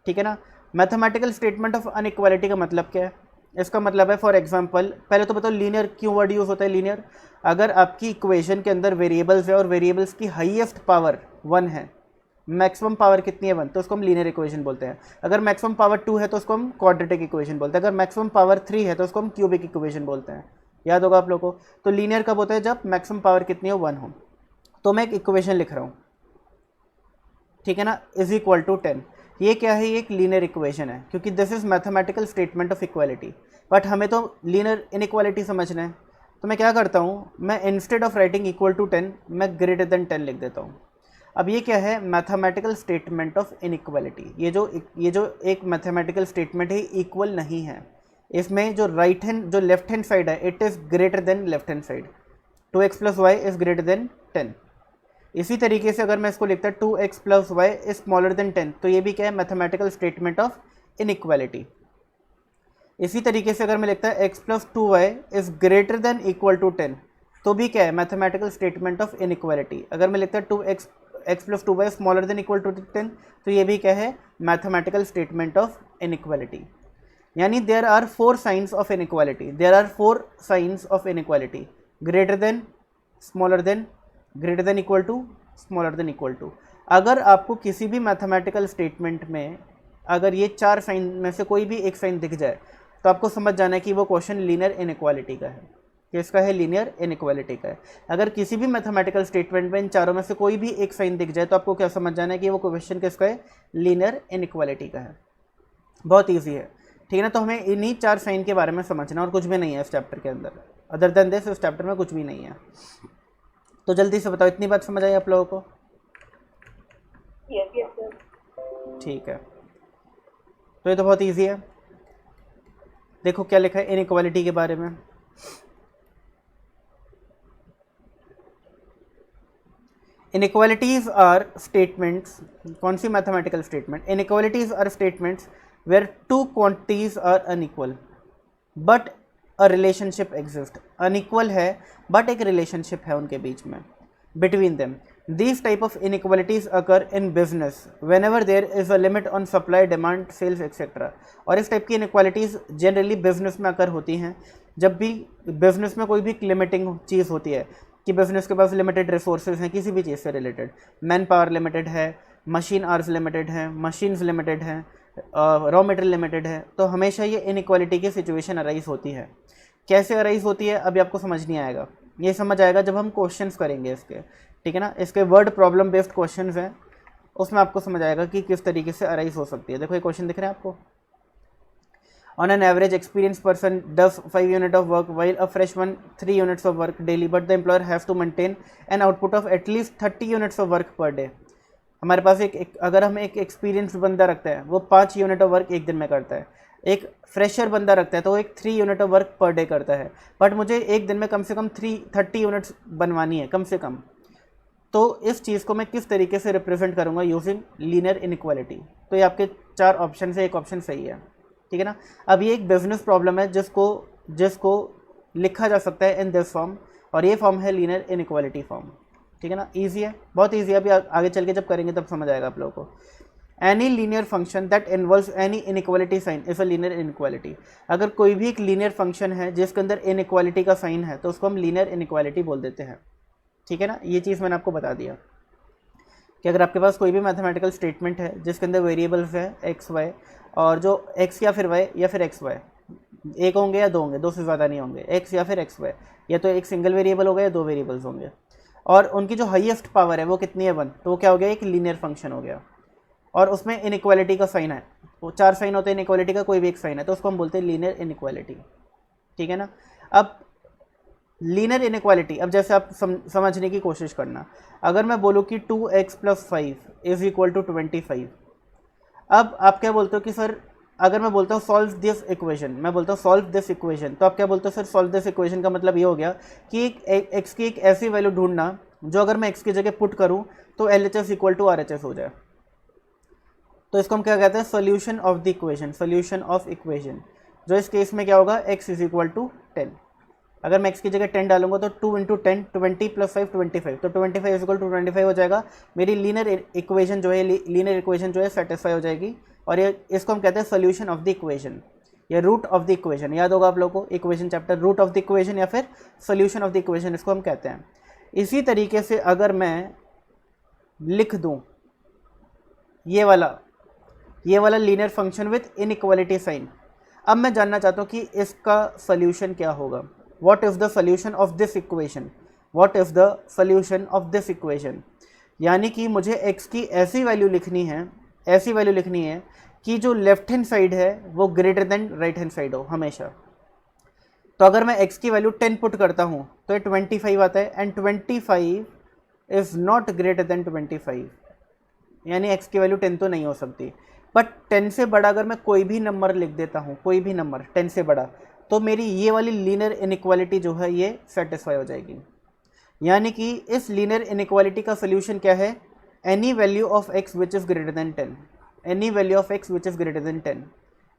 ठीक है ना। मैथमेटिकल स्टेटमेंट ऑफ अनइक्वालिटी का मतलब क्या है, इसका मतलब है फॉर एग्जांपल, पहले तो बताओ लीनियर क्यों वर्ड यूज़ होता है लीनियर। अगर आपकी इक्वेशन के अंदर वेरिएबल्स है और वेरिएबल्स की हाईएस्ट पावर 1 है, मैक्सिमम पावर कितनी है 1, तो उसको हम लीनियर इक्वेशन बोलते हैं। अगर मैक्सिमम पावर 2 है तो उसको हम क्वाड्रेटिक इक्वेशन बोलते हैं। अगर मैक्सिमम पावर 3 है तो उसको हम क्यूबिक इक्वेशन बोलते हैं। याद होगा आप लोगों को। तो लीनियर कब होता है, जब मैक्सिमम पावर कितनी हो 1 हो। तो मैं एक इक्वेशन लिख रहा हूँ, ठीक है ना, इज इक्वल टू 10। ये क्या है, ये एक लीनियर इक्वेशन है क्योंकि this is mathematical statement of equality, but हमें तो लीनियर इनइक्वालिटी समझना है। तो मैं क्या करता हूँ, मैं instead of writing equal to 10 मैं ग्रेटर देन 10 लिख देता हूँ। अब ये क्या है, मैथमेटिकल स्टेटमेंट ऑफ इनइक्वालिटी। ये जो एक मैथमेटिकल स्टेटमेंट है इक्वल नहीं है, इसमें जो लेफ्ट हैंड साइड है it is greater then left hand side. 2x + y is greater than 10। इसी तरीके से अगर मैं इसको लिखता 2x + y is smaller than 10, तो ये भी क्या है, मैथमेटिकल स्टेटमेंट ऑफ इनइक्वालिटी। इसी तरीके से अगर मैं लिखता है x + 2y is greater than equal to 10, तो भी क्या है, मैथमेटिकल स्टेटमेंट ऑफ इनइक्वालिटी। अगर मैं लिखता है 2x + 2y smaller than equal to 10, तो ये भी क्या है, मैथमेटिकल स्टेटमेंट ऑफ इनइक्वालिटी। यानी there are 4 signs of inequality, there are 4 signs of inequality, greater than, smaller than, greater than equal to, smaller than equal to. अगर आपको किसी भी मैथमेटिकल स्टेटमेंट में अगर ये 4 साइन में से कोई भी एक साइन दिख जाए तो आपको समझ जाना है कि वो क्वेश्चन लीनियर इनइक्वालिटी का है। किसका है, लीनियर इनइक्वालिटी का है। अगर किसी भी मैथमेटिकल स्टेटमेंट में इन चारों में से कोई भी एक साइन दिख जाए तो आपको क्या समझ जाना है कि वो क्वेश्चन किसका है, लीनियर इनइक्वालिटी का है। बहुत ईजी है, ठीक है ना। तो हमें इन्हीं 4 साइन के बारे में समझना और कुछ भी नहीं है इस चैप्टर के अंदर, अदर देन दिस इस चैप्टर में कुछ भी नहीं है। तो जल्दी से बताओ, इतनी बात समझ आई आप लोगों को? Yes yes sir. ठीक है, तो ये तो बहुत इजी है। देखो क्या लिखा है इनइक्वालिटी के बारे में। इनइक्वालिटीज आर स्टेटमेंट्स, कौन सी mathematical statement, inequalities are statements where 2 quantities are unequal but a relationship exist. Unequal है बट एक रिलेशनशिप है उनके बीच में, between them. These type of inequalities occur in business whenever there is a limit on supply, demand, sales, etc. और इस टाइप की inequalities जनरली बिजनेस में अकर होती हैं जब भी बिजनेस में कोई भी लिमिटिंग चीज़ होती है कि बिजनेस के पास लिमिटेड रिसोर्सेज हैं किसी भी चीज़ से रिलेटेड, मैन पावर लिमिटेड है, मशीन आवर्स लिमिटेड है, मशीन्स लिमिटेड हैं, रॉ मटेरियल लिमिटेड है, तो हमेशा ये इनइक्वालिटी की सिचुएशन अराइज होती है। कैसे अराइज होती है अभी आपको समझ नहीं आएगा, ये समझ आएगा जब हम क्वेश्चंस करेंगे इसके, ठीक है ना। इसके वर्ड प्रॉब्लम बेस्ड क्वेश्चंस हैं, उसमें आपको समझ आएगा कि किस तरीके से अराइज हो सकती है। देखो ये क्वेश्चन दिख रहे हैं आपको। On an average experience person does 5 unit of work while a fresh one 3 units of work daily but the employer have to maintain an output of at least 30 units of work per day. हमारे पास अगर हम एक एक्सपीरियंस बंदा रखते हैं वो 5 यूनिट ऑफ वर्क एक दिन में करता है, एक फ्रेशर बंदा रखता है तो वो एक 3 unit of work per day करता है, बट मुझे एक दिन में कम से कम 30 यूनिट्स बनवानी है कम से कम। तो इस चीज़ को मैं किस तरीके से रिप्रेजेंट करूँगा यूजिंग लीनियर इनइक्वालिटी। तो ये आपके 4 ऑप्शन से एक ऑप्शन सही है, ठीक है ना। अब ये एक बिजनेस प्रॉब्लम है जिसको लिखा जा सकता है इन दिस फॉर्म, और ये फॉर्म है लीनियर इनइक्वालिटी फॉर्म, ठीक है ना। ईजी है, बहुत ईजी है। अभी आगे चल के जब करेंगे तब समझ आएगा आप लोगों को। Any linear function that involves any inequality sign is a linear inequality. अगर कोई भी एक लीनियर फंक्शन है जिसके अंदर इनइक्वालिटी का साइन है तो उसको हम लीनियर इनइक्वालिटी बोल देते हैं, ठीक है ना। ये चीज़ मैंने आपको बता दिया कि अगर आपके पास कोई भी मैथमेटिकल स्टेटमेंट है जिसके अंदर वेरिएबल्स है एक्स वाई, और जो एक्स या फिर वाई या फिर एक्स वाई, एक होंगे या 2 होंगे, 2 से ज़्यादा नहीं होंगे, एक्स या फिर एक्स वाई, या तो एक सिंगल वेरिएबल होगा या 2 वेरिएबल्स होंगे, और उनकी जो हाईएस्ट पावर है वो कितनी है 1, तो वो क्या हो गया, एक लीनियर फंक्शन हो गया, और उसमें इनइक्वालिटी का साइन है। वो 4 साइन होते हैं इनइक्वालिटी का, कोई भी एक साइन है तो उसको हम बोलते हैं लीनियर इनइक्वालिटी, ठीक है ना। अब लीनियर इनइक्वालिटी, अब जैसे आप समझने की कोशिश करना, अगर मैं बोलूँ कि 2x + 5 इज इक्वल टू 25, अब आप क्या बोलते हो कि सर, अगर मैं बोलता हूँ सॉल्व दिस इक्वेशन, मैं बोलता हूँ सॉल्व दिस इक्वेशन, तो आप क्या बोलते हो सर, सॉल्व दिस इक्वेशन का मतलब ये हो गया कि एक एक्स की एक ऐसी वैल्यू ढूंढना जो अगर मैं एक्स की जगह पुट करूँ तो LHS इक्वल टू RHS हो जाए। तो इसको हम क्या कहते हैं, solution of the equation, solution of equation, जो इस केस में क्या होगा, x इज इक्वल टू 10। अगर मैं x की जगह 10 डालूंगा तो 2 इंटू 10 20 प्लस 5 25, तो 25 इज इक्वल टू 25 हो जाएगा। मेरी लीनियर इक्वेशन जो है सेटिस्फाई हो जाएगी। और ये इसको हम कहते हैं सोल्यूशन ऑफ द इक्वेशन या रूट ऑफ द इक्वेशन। याद होगा आप लोगों को equation chapter, root of the equation या फिर सोल्यूशन ऑफ द इक्वेशन इसको हम कहते हैं। इसी तरीके से अगर मैं लिख दूं ये वाला linear function with inequality sign, अब मैं जानना चाहता हूँ कि इसका सोल्यूशन क्या होगा। What is the solution of this equation, what is the solution of this equation. यानी कि मुझे x की ऐसी वैल्यू लिखनी है कि जो लेफ्ट हैंड साइड है वो greater than right hand side हो हमेशा। तो अगर मैं x की वैल्यू 10 पुट करता हूँ तो ये 25 आता है, and 25 is not greater than 25, यानी x की वैल्यू 10 तो नहीं हो सकती। बट 10 से बड़ा अगर मैं कोई भी नंबर लिख देता हूँ, कोई भी नंबर 10 से बड़ा, तो मेरी ये वाली लीनियर इनइक्वालिटी जो है ये सेटिस्फाई हो जाएगी। यानी कि इस लीनियर इनइक्वालिटी का सोल्यूशन क्या है, any value of x which is greater than 10, any value of x which is greater than 10।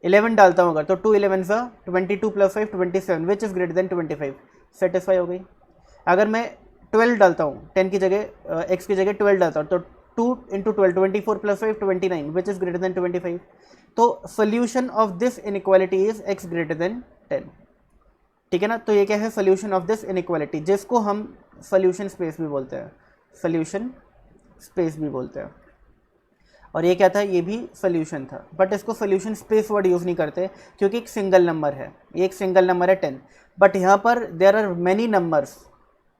11 डालता हूँ अगर तो 2 11 सा 22 plus 5 27 which is greater then 25, satisfy हो गई। अगर मैं 12 डालता हूँ, 10 की जगह x की जगह 12 डालता हूँ, तो 2 into 12 24 plus 5 29 which is greater then 25। तो solution of this inequality is x greater than 10। ठीक है ना। तो ये क्या है, सोल्यूशन ऑफ दिस इनइक्वालिटी, जिसको हम सोल्यूशन स्पेस भी बोलते हैं, सोल्यूशन स्पेस भी बोलते हैं। और ये क्या था, ये भी सोल्यूशन था, बट इसको सोल्यूशन स्पेस वर्ड यूज़ नहीं करते क्योंकि एक सिंगल नंबर है, ये एक सिंगल नंबर है 10। बट यहाँ पर there are many numbers,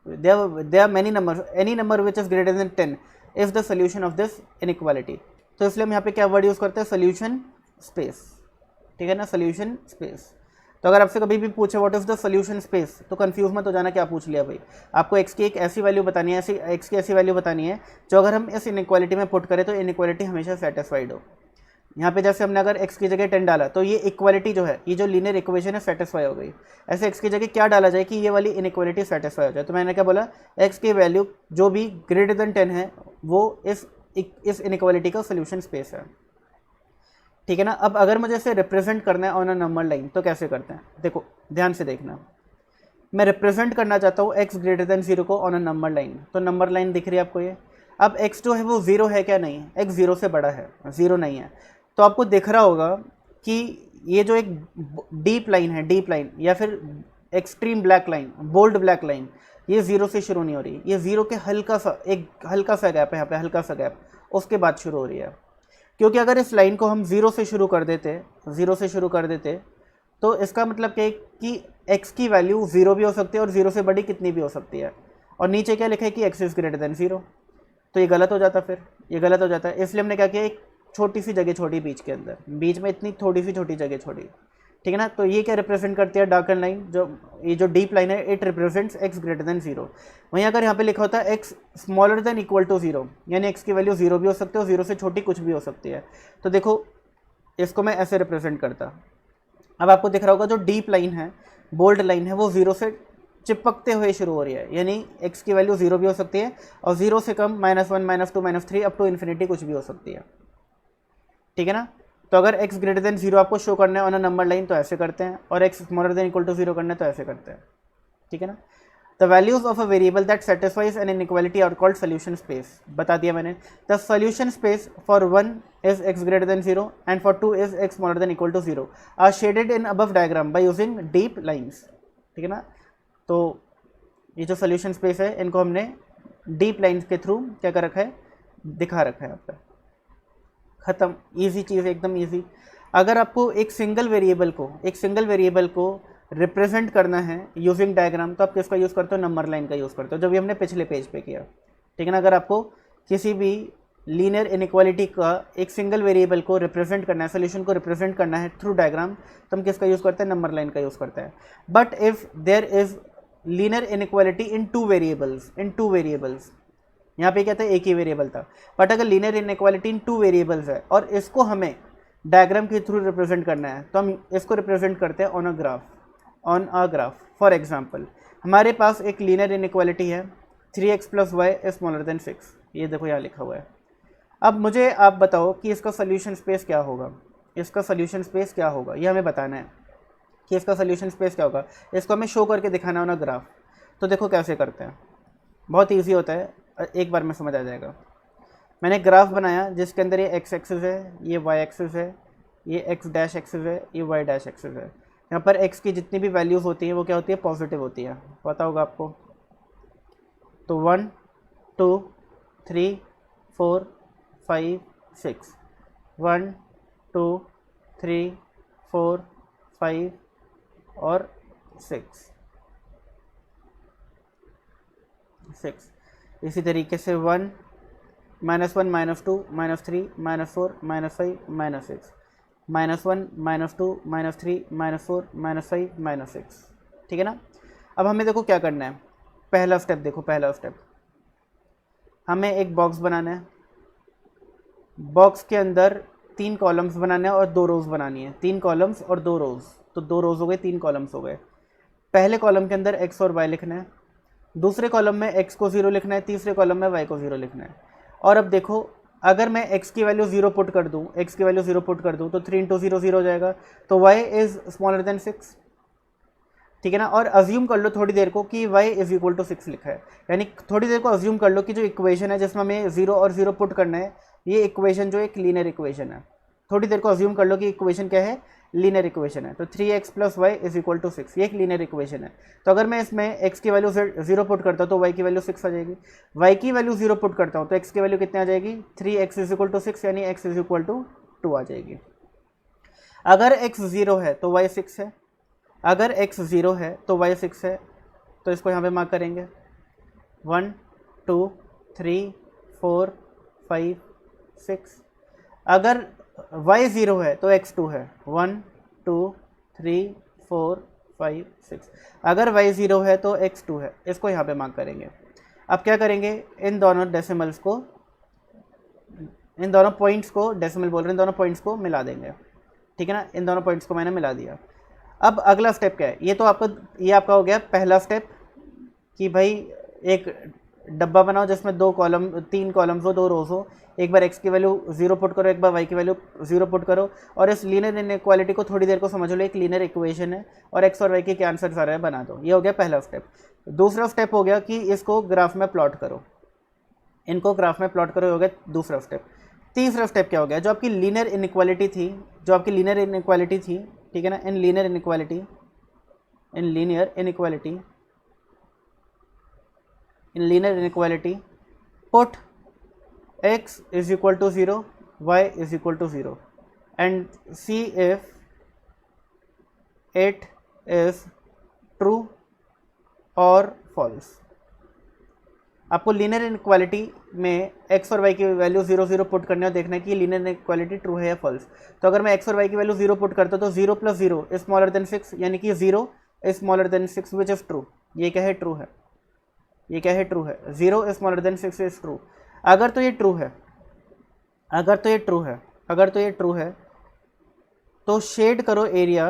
there are many numbers, any number which is greater than 10 is the solution of this inequality. तो इसलिए हम यहाँ पे क्या वर्ड यूज़ करते हैं, सोल्यूशन स्पेस। ठीक है ना, सोल्यूशन स्पेस। तो अगर आपसे कभी भी पूछे what is the solution space, तो कंफ्यूज मत हो जाना क्या पूछ लिया भाई। आपको x की एक ऐसी वैल्यू बतानी है, x की ऐसी वैल्यू बतानी है जो अगर हम इस इनइक्वालिटी में पुट करें तो इनइक्वालिटी हमेशा सेटिस्फाइड हो। यहाँ पे जैसे हमने अगर x की जगह 10 डाला तो ये इक्वालिटी जो है, ये जो लीनियर इक्वेशन है सेटिस्फाई हो गई। ऐसे x की जगह क्या डाला जाए कि ये वाली इनइक्वालिटी सेटिस्फाई हो जाए, तो मैंने क्या बोला, x की वैल्यू जो भी ग्रेटर देन 10 है वो इस इनइक्वालिटी का सोल्यूशन स्पेस है। ठीक है ना। अब अगर मुझे इसे रिप्रेजेंट करना है ऑन अ नंबर लाइन तो कैसे करते हैं, देखो ध्यान से देखना। मैं रिप्रेजेंट करना चाहता हूँ x ग्रेटर देन 0 को ऑन अ नंबर लाइन, तो नंबर लाइन दिख रही है आपको ये। अब x जो है वो 0 है क्या, नहीं, x 0 से बड़ा है, 0 नहीं है। तो आपको दिख रहा होगा कि ये जो एक डीप लाइन है, डीप लाइन या फिर extreme black line, bold black line, ये 0 से शुरू नहीं हो रही, ये 0 के हल्का सा गैप है यहाँ पे, हल्का सा गैप, उसके बाद शुरू हो रही है। क्योंकि अगर इस लाइन को हम 0 से शुरू कर देते तो इसका मतलब क्या है कि x की वैल्यू 0 भी हो सकती है और 0 से बड़ी कितनी भी हो सकती है। और नीचे क्या लिखा है कि x इज़ ग्रेटर देन 0, तो ये गलत हो जाता, फिर ये गलत हो जाता है। इसलिए हमने क्या किया, एक छोटी सी जगह छोड़ी बीच के अंदर, बीच में इतनी थोड़ी सी छोटी जगह छोड़ी। ठीक है ना। तो ये क्या रिप्रेजेंट करती है, डार्कन लाइन, ये जो डीप लाइन है, it represents x greater than 0। वहीं अगर यहाँ पे लिखा होता है x smaller than equal to 0, यानी x की वैल्यू 0 भी हो सकती है और 0 से छोटी कुछ भी हो सकती है। तो देखो इसको मैं ऐसे रिप्रेजेंट करता। अब आपको दिख रहा होगा जो डीप लाइन है, बोल्ड लाइन है, वो 0 से चिपकते हुए शुरू हो रही है, यानी x की वैल्यू 0 भी हो सकती है और 0 से कम -1 -2 -3 अप टू इन्फिनिटी कुछ भी हो सकती है। ठीक है ना। तो अगर x ग्रेटर देन 0 आपको शो करना है ऑन अ नंबर लाइन तो ऐसे करते हैं, और x smaller than equal to 0 करना है तो ऐसे करते हैं। ठीक है ना। The values of a variable that satisfies an inequality are called solution space, बता दिया मैंने। The solution space for 1 is x greater than 0 and for 2 is x smaller than equal to 0 are shaded in above diagram by using deep lines. ठीक है ना। तो ये जो सोल्यूशन स्पेस है इनको हमने डीप लाइन्स के थ्रू क्या कर रखा है, दिखा रखा है यहाँ पर। ख़त्म, इजी चीज़, एकदम इजी। अगर आपको एक सिंगल वेरिएबल को रिप्रेजेंट करना है यूजिंग डायग्राम तो आप किसका यूज़ करते हो, नंबर लाइन का यूज़ करते हो, जो भी हमने पिछले पेज पे किया। ठीक है ना। अगर आपको किसी भी लीनियर इनइक्वालिटी का एक सिंगल वेरिएबल को रिप्रेजेंट करना है, सोल्यूशन को रिप्रेजेंट करना है थ्रू डायग्राम, तो हम किसका यूज़ करते हैं, नंबर लाइन का यूज़ करते हैं। But if there is linear inequality in two variables, यहाँ पे क्या था, एक ही वेरिएबल था, बट अगर लीनियर इनइक्वालिटी इन 2 वेरिएबल्स है और इसको हमें डायग्राम के थ्रू रिप्रेजेंट करना है तो हम इसको रिप्रेजेंट करते हैं on a graph. For example हमारे पास एक लीनियर इनइक्वालिटी है 3x + y is smaller than 6, ये देखो यहाँ लिखा हुआ है। अब मुझे आप बताओ कि इसका सोल्यूशन स्पेस क्या होगा, ये हमें बताना है। कि इसका सोल्यूशन स्पेस क्या होगा, इसको हमें शो करके दिखाना होना ग्राफ। तो देखो कैसे करते हैं, बहुत ईजी होता है, एक बार में समझ आ जाएगा। मैंने ग्राफ बनाया जिसके अंदर ये एक्स एक्सिस है, ये वाई एक्सिस है, ये एक्स डैश एक्सिस है, ये वाई डैश एक्सिस है। यहाँ पर एक्स की जितनी भी वैल्यूज़ होती हैं वो क्या होती है, पॉजिटिव होती है, पता होगा आपको। तो 1 2 3 4 5 6, 1 2 3 4 5 और 6। इसी तरीके से 1 -1 -2 -3 -4 -5 -6, -1 -2 -3 -4 -5 -6, ठीक है ना। अब हमें देखो क्या करना है, पहला स्टेप देखो, पहला स्टेप हमें एक बॉक्स बनाना है। बॉक्स के अंदर 3 कॉलम्स बनाने हैं और 2 रोज़ बनानी है, 3 कॉलम्स और 2 रोज़, तो 2 रोज़ हो गए, 3 कॉलम्स हो गए। पहले कॉलम के अंदर एक्स और वाई लिखना है, दूसरे कॉलम में एक्स को 0 लिखना है, तीसरे कॉलम में वाई को 0 लिखना है। और अब देखो अगर मैं x की वैल्यू 0 पुट कर दूं, x की वैल्यू 0 पुट कर दूं तो 3 × 0 0 हो जाएगा, तो y इज़ स्मॉलर देन 6, ठीक है ना। और अज्यूम कर लो थोड़ी देर को कि y = 6 लिखा है, यानी थोड़ी देर को अज्यूम कर लो कि जो इक्वेशन है जिसमें हमें 0 और 0 पुट करना है, ये इक्वेशन जो एक लीनियर इक्वेशन है। थोड़ी देर को अज्यूम कर लो कि इक्वेशन क्या है, लीनियर इक्वेशन है। तो 3x + y = 6, ये एक लीनियर इक्वेशन है। तो अगर मैं इसमें x की वैल्यू 0 पुट करता हूँ तो y की वैल्यू 6 आ जाएगी, y की वैल्यू 0 पुट करता हूँ तो x की वैल्यू कितने आ जाएगी, 3x = 6, यानी x = 2 आ जाएगी। अगर x 0 है तो y 6 है, अगर x 0 है तो y 6 है, तो इसको यहाँ पे मार्क करेंगे 1 2 3 4 5 6। अगर y 0 है तो x 2 है, 1 2 3 4 5 6। अगर y 0 है तो x 2 है, इसको यहाँ पे मार्क करेंगे। अब क्या करेंगे, इन दोनों डेसिमल्स को, इन दोनों पॉइंट्स को, डेसिमल बोल रहे हैं, इन दोनों पॉइंट्स को मिला देंगे, ठीक है ना। इन दोनों पॉइंट्स को मैंने मिला दिया। अब अगला स्टेप क्या है, ये तो आपका, ये आपका हो गया पहला स्टेप कि भाई एक डब्बा बनाओ जिसमें 3 कॉलम्स हो, 2 रोज हो। एक बार x की वैल्यू 0 पुट करो, एक बार y की वैल्यू 0 पुट करो, और इस लीनियर इनइक्वालिटी को थोड़ी देर को समझ लो एक लीनियर इक्वेशन है और x और y के क्या आंसर आ रहा है बना दो। ये हो गया पहला स्टेप। दूसरा स्टेप हो गया कि इसको ग्राफ में प्लॉट करो, इनको ग्राफ में प्लॉट करो, हो गया दूसरा स्टेप। तीसरा स्टेप क्या हो गया, जो आपकी लीनियर इनइक्वालिटी थी, जो आपकी लीनियर इनइक्वालिटी थी, ठीक है ना, in linear inequality put x = 0, y = 0 and see if it is true or false। आपको लीनियर इनइक्वालिटी में x और y की वैल्यू 0 0 पुट करने और देखना है कि लीनियर इनइक्वालिटी ट्रू है या फॉल्स। तो अगर मैं x और y की वैल्यू 0 पुट करता हूँ तो 0 + 0 इज स्मॉलर देन 6, यानी कि 0 is smaller than 6 which is true. ये क्या है, ट्रू है, ये क्या है, ट्रू है। 0 is smaller than 6 is true. अगर तो ये ट्रू है, अगर तो ये ट्रू है, अगर तो ये ट्रू है तो शेड करो area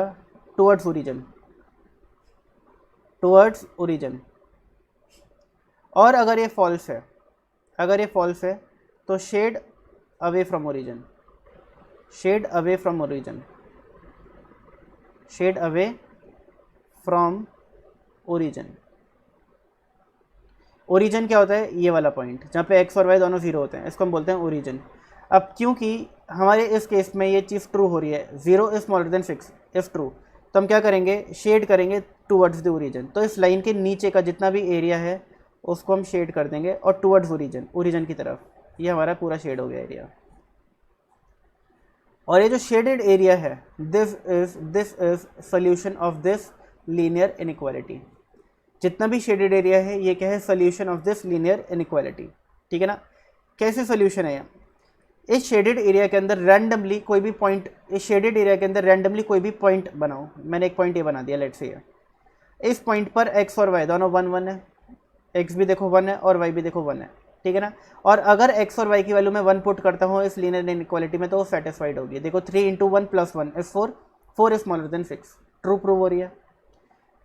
towards origin, towards origin. और अगर ये फॉल्स है, अगर ये फॉल्स है तो shade away from origin, shade away from origin, shade away from origin. Origin क्या होता है, ये वाला पॉइंट जहाँ पे x और y दोनों 0 होते हैं, इसको हम बोलते हैं ओरिजिन। अब क्योंकि हमारे इस केस में ये चीज़ ट्रू हो रही है, 0 is smaller than 6 is true, तो हम क्या करेंगे, शेड करेंगे टुवर्ड्स द ओरिजिन। तो इस लाइन के नीचे का जितना भी एरिया है उसको हम शेड कर देंगे और टुवर्ड्स ओरिजिन, ओरिजिन की तरफ, ये हमारा पूरा शेड हो गया एरिया। और ये जो शेडेड एरिया है, this is solution of this linear inequality. जितना भी शेडेड एरिया है ये क्या है, solution of this linear inequality, ठीक है ना। कैसे सोल्यूशन है ये, इस शेडेड एरिया के अंदर रैंडमली कोई भी पॉइंट, इस शेडेड एरिया के अंदर रैंडमली कोई भी पॉइंट बनाओ। मैंने एक पॉइंट ये बना दिया, लेट्स से इस पॉइंट पर x और y दोनों 1 1 है, x भी देखो 1 है और y भी देखो 1 है, ठीक है ना। और अगर x और y की वैल्यू मैं 1 पुट करता हूँ इस लीनियर इनइक्वालिटी में तो वो सेटिस्फाइड होगी। देखो 3 × 1 + 1 is 4, 4 is smaller than 6, true prove हो रही है,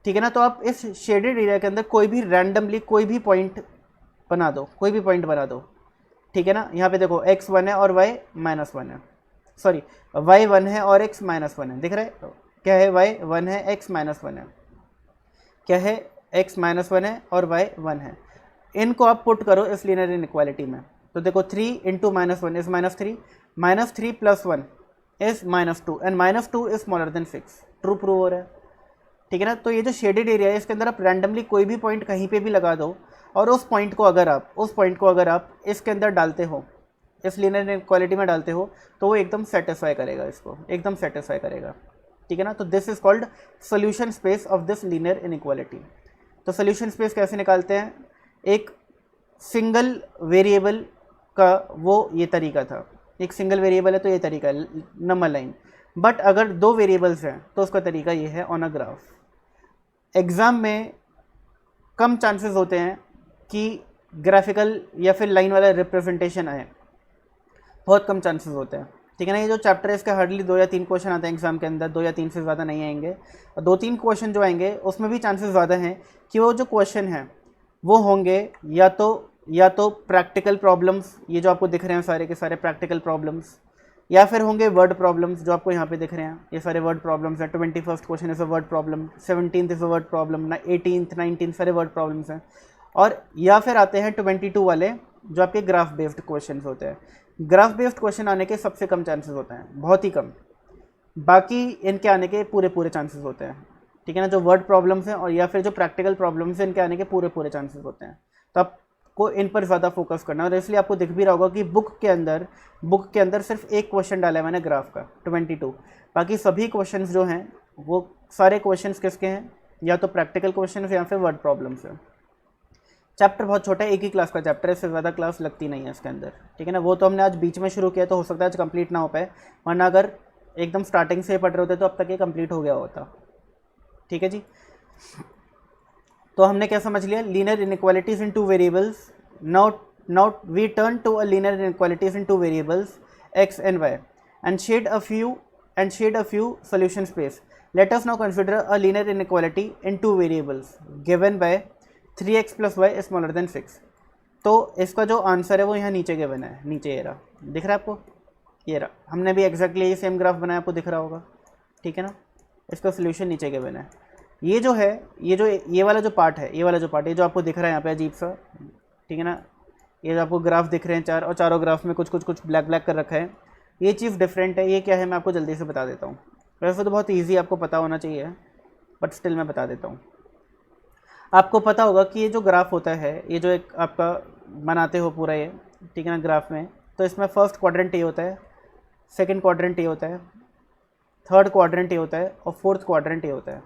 ठीक है ना। तो आप इस शेडेड एरिया के अंदर कोई भी रैंडमली कोई भी पॉइंट बना दो, कोई भी पॉइंट बना दो, ठीक है ना। यहाँ पे देखो x 1 है और y -1 है, सॉरी y 1 है और x -1 है, दिख रहा है, क्या है, y 1 है, x -1 है, क्या है, x -1 है और y 1 है। इनको आप पुट करो इस लीनियर इनइक्वालिटी में, तो देखो 3 × -1 is -3, -3 + 1 is -2 and -2 is smaller than 6। True prove हो रहा है, ठीक है ना। तो ये जो शेडेड एरिया है इसके अंदर आप रैंडमली कोई भी पॉइंट कहीं पे भी लगा दो और उस पॉइंट को अगर आप इसके अंदर डालते हो, इस लीनियर इनइक्वालिटी में डालते हो, तो वो एकदम सेटिस्फाई करेगा, इसको एकदम सेटिस्फाई करेगा, ठीक है ना। तो this is called solution space of this linear inequality. तो सोल्यूशन स्पेस कैसे निकालते हैं, एक सिंगल वेरिएबल का वो ये तरीका था, एक सिंगल वेरिएबल है तो ये तरीका है नंबर लाइन, बट अगर 2 वेरिएबल्स हैं तो उसका तरीका ये है ऑन अ ग्राफ। एग्ज़ाम में कम चांसेस होते हैं कि ग्राफिकल या फिर लाइन वाला रिप्रेजेंटेशन आए, बहुत कम चांसेस होते हैं, ठीक है ना। ये जो चैप्टर है इसके हार्डली 2 या 3 क्वेश्चन आते हैं एग्जाम के अंदर, 2 या 3 से ज़्यादा नहीं आएंगे, और 2-3 क्वेश्चन जो आएंगे उसमें भी चांसेस ज़्यादा हैं कि वो जो क्वेश्चन हैं वो होंगे या तो प्रैक्टिकल प्रॉब्लम्स, ये जो आपको दिख रहे हैं सारे के सारे प्रैक्टिकल प्रॉब्लम्स, या फिर होंगे वर्ड प्रॉब्लम्स जो आपको यहाँ पे दिख रहे हैं, ये सारे वर्ड प्रॉब्लम्स हैं। 21st question is a word problem, 17th is a word problem, 18th 19th सारे वर्ड प्रॉब्लम्स हैं। और या फिर आते हैं 22 वाले जो आपके ग्राफ बेस्ड क्वेश्चन होते हैं। ग्राफ बेस्ड क्वेश्चन आने के सबसे कम चांसेस होते हैं, बहुत ही कम, बाकी इनके आने के पूरे चांसेस होते हैं, ठीक है ना। जो वर्ड प्रॉब्लम्स हैं और या फिर जो प्रैक्टिकल प्रॉब्लम्स हैं इनके आने के पूरे चांसेस होते हैं, तो आपको इन पर ज़्यादा फोकस करना है। और इसलिए आपको दिख भी रहा होगा कि बुक के अंदर सिर्फ एक क्वेश्चन डाला है मैंने ग्राफ का 22, बाकी सभी क्वेश्चंस जो हैं वो सारे क्वेश्चंस किसके हैं, या तो प्रैक्टिकल क्वेश्चन या फिर वर्ड प्रॉब्लम्स हैं। चैप्टर बहुत छोटा है, एक ही क्लास का चैप्टर है, इससे ज़्यादा क्लास लगती नहीं है इसके अंदर, ठीक है ना। वो तो हमने आज बीच में शुरू किया तो हो सकता है आज कंप्लीट ना हो पाए, वरना अगर एकदम स्टार्टिंग से पढ़ रहे होते तो अब तक ये कंप्लीट हो गया होता, ठीक है जी। तो हमने क्या समझ लिया, linear inequalities in 2 variables. Now we turn to a linear inequalities in 2 variables x and y and shade a few solution space. Let us now consider a linear inequality in 2 variables given by 3x plus y is smaller than 6। तो इसका जो आंसर है वो यहाँ नीचे गिवन है, नीचे ये रहा, दिख रहा है आपको, ये रहा, हमने भी एग्जैक्टली ये सेम ग्राफ बनाया, आपको दिख रहा होगा, ठीक है ना। इसका सोल्यूशन नीचे गिवन है। ये जो है, ये वाला जो पार्ट है, ये जो आपको दिख रहा है यहाँ पे अजीब सा, ठीक है ना, ये जो आपको ग्राफ दिख रहे हैं 4 और चारों ग्राफ में कुछ ब्लैक कर रखा है, ये चीज़ डिफरेंट है। ये क्या है मैं आपको जल्दी से बता देता हूँ, वैसे तो बहुत ईजी आपको पता होना चाहिए, बट स्टिल मैं बता देता हूँ। आपको पता होगा कि ये जो ग्राफ होता है, ये जो एक आपका बनाते हो पूरा ये, ठीक है ना, ग्राफ में, तो इसमें फर्स्ट क्वाड्रेंट ये होता है, सेकंड क्वाड्रेंट ये होता है, थर्ड क्वाड्रेंट ये होता है और फोर्थ क्वाड्रेंट ये होता है।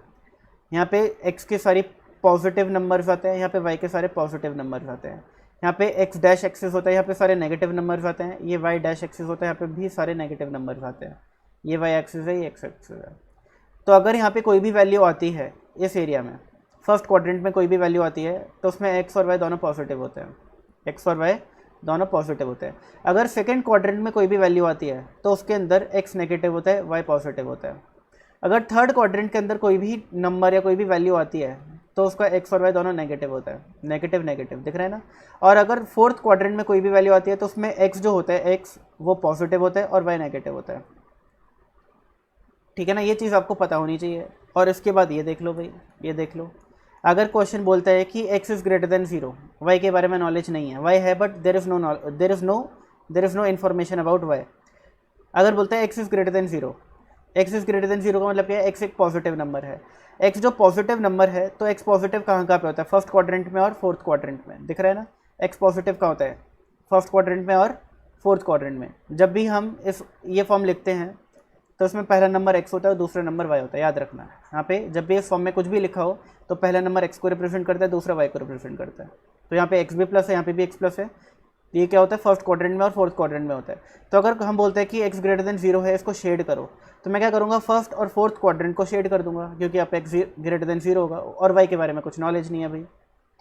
यहाँ पे x के सारे पॉजिटिव नंबर्स आते हैं, यहाँ पे y के सारे पॉजिटिव नंबर्स आते हैं, यहाँ पे x डैश एक्सिस होता है, यहाँ पे सारे नेगेटिव नंबर्स आते हैं, ये y डैश एक्सिस होता है, यहाँ पे भी सारे नेगेटिव नंबर्स आते हैं, ये y एक्सिस है, ये x एक्सिस है। तो अगर यहाँ पे कोई भी वैल्यू आती है इस एरिया में, फर्स्ट क्वाड्रेंट में कोई भी वैल्यू आती है तो उसमें x और y दोनों पॉजिटिव होते हैं, x और y दोनों पॉजिटिव होते हैं। अगर सेकेंड क्वाड्रेंट में कोई भी वैल्यू आती है तो उसके अंदर x नेगेटिव होता है, y पॉजिटिव होता है। अगर थर्ड क्वाड्रेंट के अंदर कोई भी नंबर या कोई भी वैल्यू आती है तो उसका x और y दोनों नेगेटिव होता है, नेगेटिव दिख रहा है ना। और अगर फोर्थ क्वाड्रेंट में कोई भी वैल्यू आती है तो उसमें x जो होता है, x वो पॉजिटिव होता है और y नेगेटिव होता है, ठीक है ना। ये चीज़ आपको पता होनी चाहिए। और इसके बाद ये देख लो भाई, ये देख लो, अगर क्वेश्चन बोलता है कि x is greater than 0, y के बारे में नॉलेज नहीं है, y है but there is no information about y। अगर बोलता है x is greater than 0, x is greater than 0 का मतलब क्या है, x एक पॉजिटिव नंबर है। x जो पॉजिटिव नंबर है तो x पॉजिटिव कहाँ पे होता है, फर्स्ट क्वाड्रेंट में और फोर्थ क्वाड्रेंट में, दिख रहा है ना। x पॉजिटिव कहाँ होता है, फर्स्ट क्वाड्रेंट में और फोर्थ क्वाड्रेंट में। जब भी हम ये फॉर्म लिखते हैं तो उसमें पहला नंबर x होता है और दूसरा नंबर y होता है, याद रखना। यहाँ पे जब भी इस फॉर्म में कुछ भी लिखा हो तो पहला नंबर x को रिप्रेजेंट करता है, दूसरा y को रिप्रेजेंट करता है। तो यहाँ पे x भी प्लस है, यहाँ पे भी x प्लस है। ये क्या होता है, फर्स्ट क्वाड्रेंट में और फोर्थ क्वाड्रेंट में होता है। तो अगर हम बोलते हैं कि x ग्रेटर देन 0 है, इसको शेड करो, तो मैं क्या करूँगा, फर्स्ट और फोर्थ क्वाड्रेंट को शेड कर दूंगा, क्योंकि यहाँ पे x ग्रेटर देन 0 होगा और y के बारे में कुछ नॉलेज नहीं है भाई,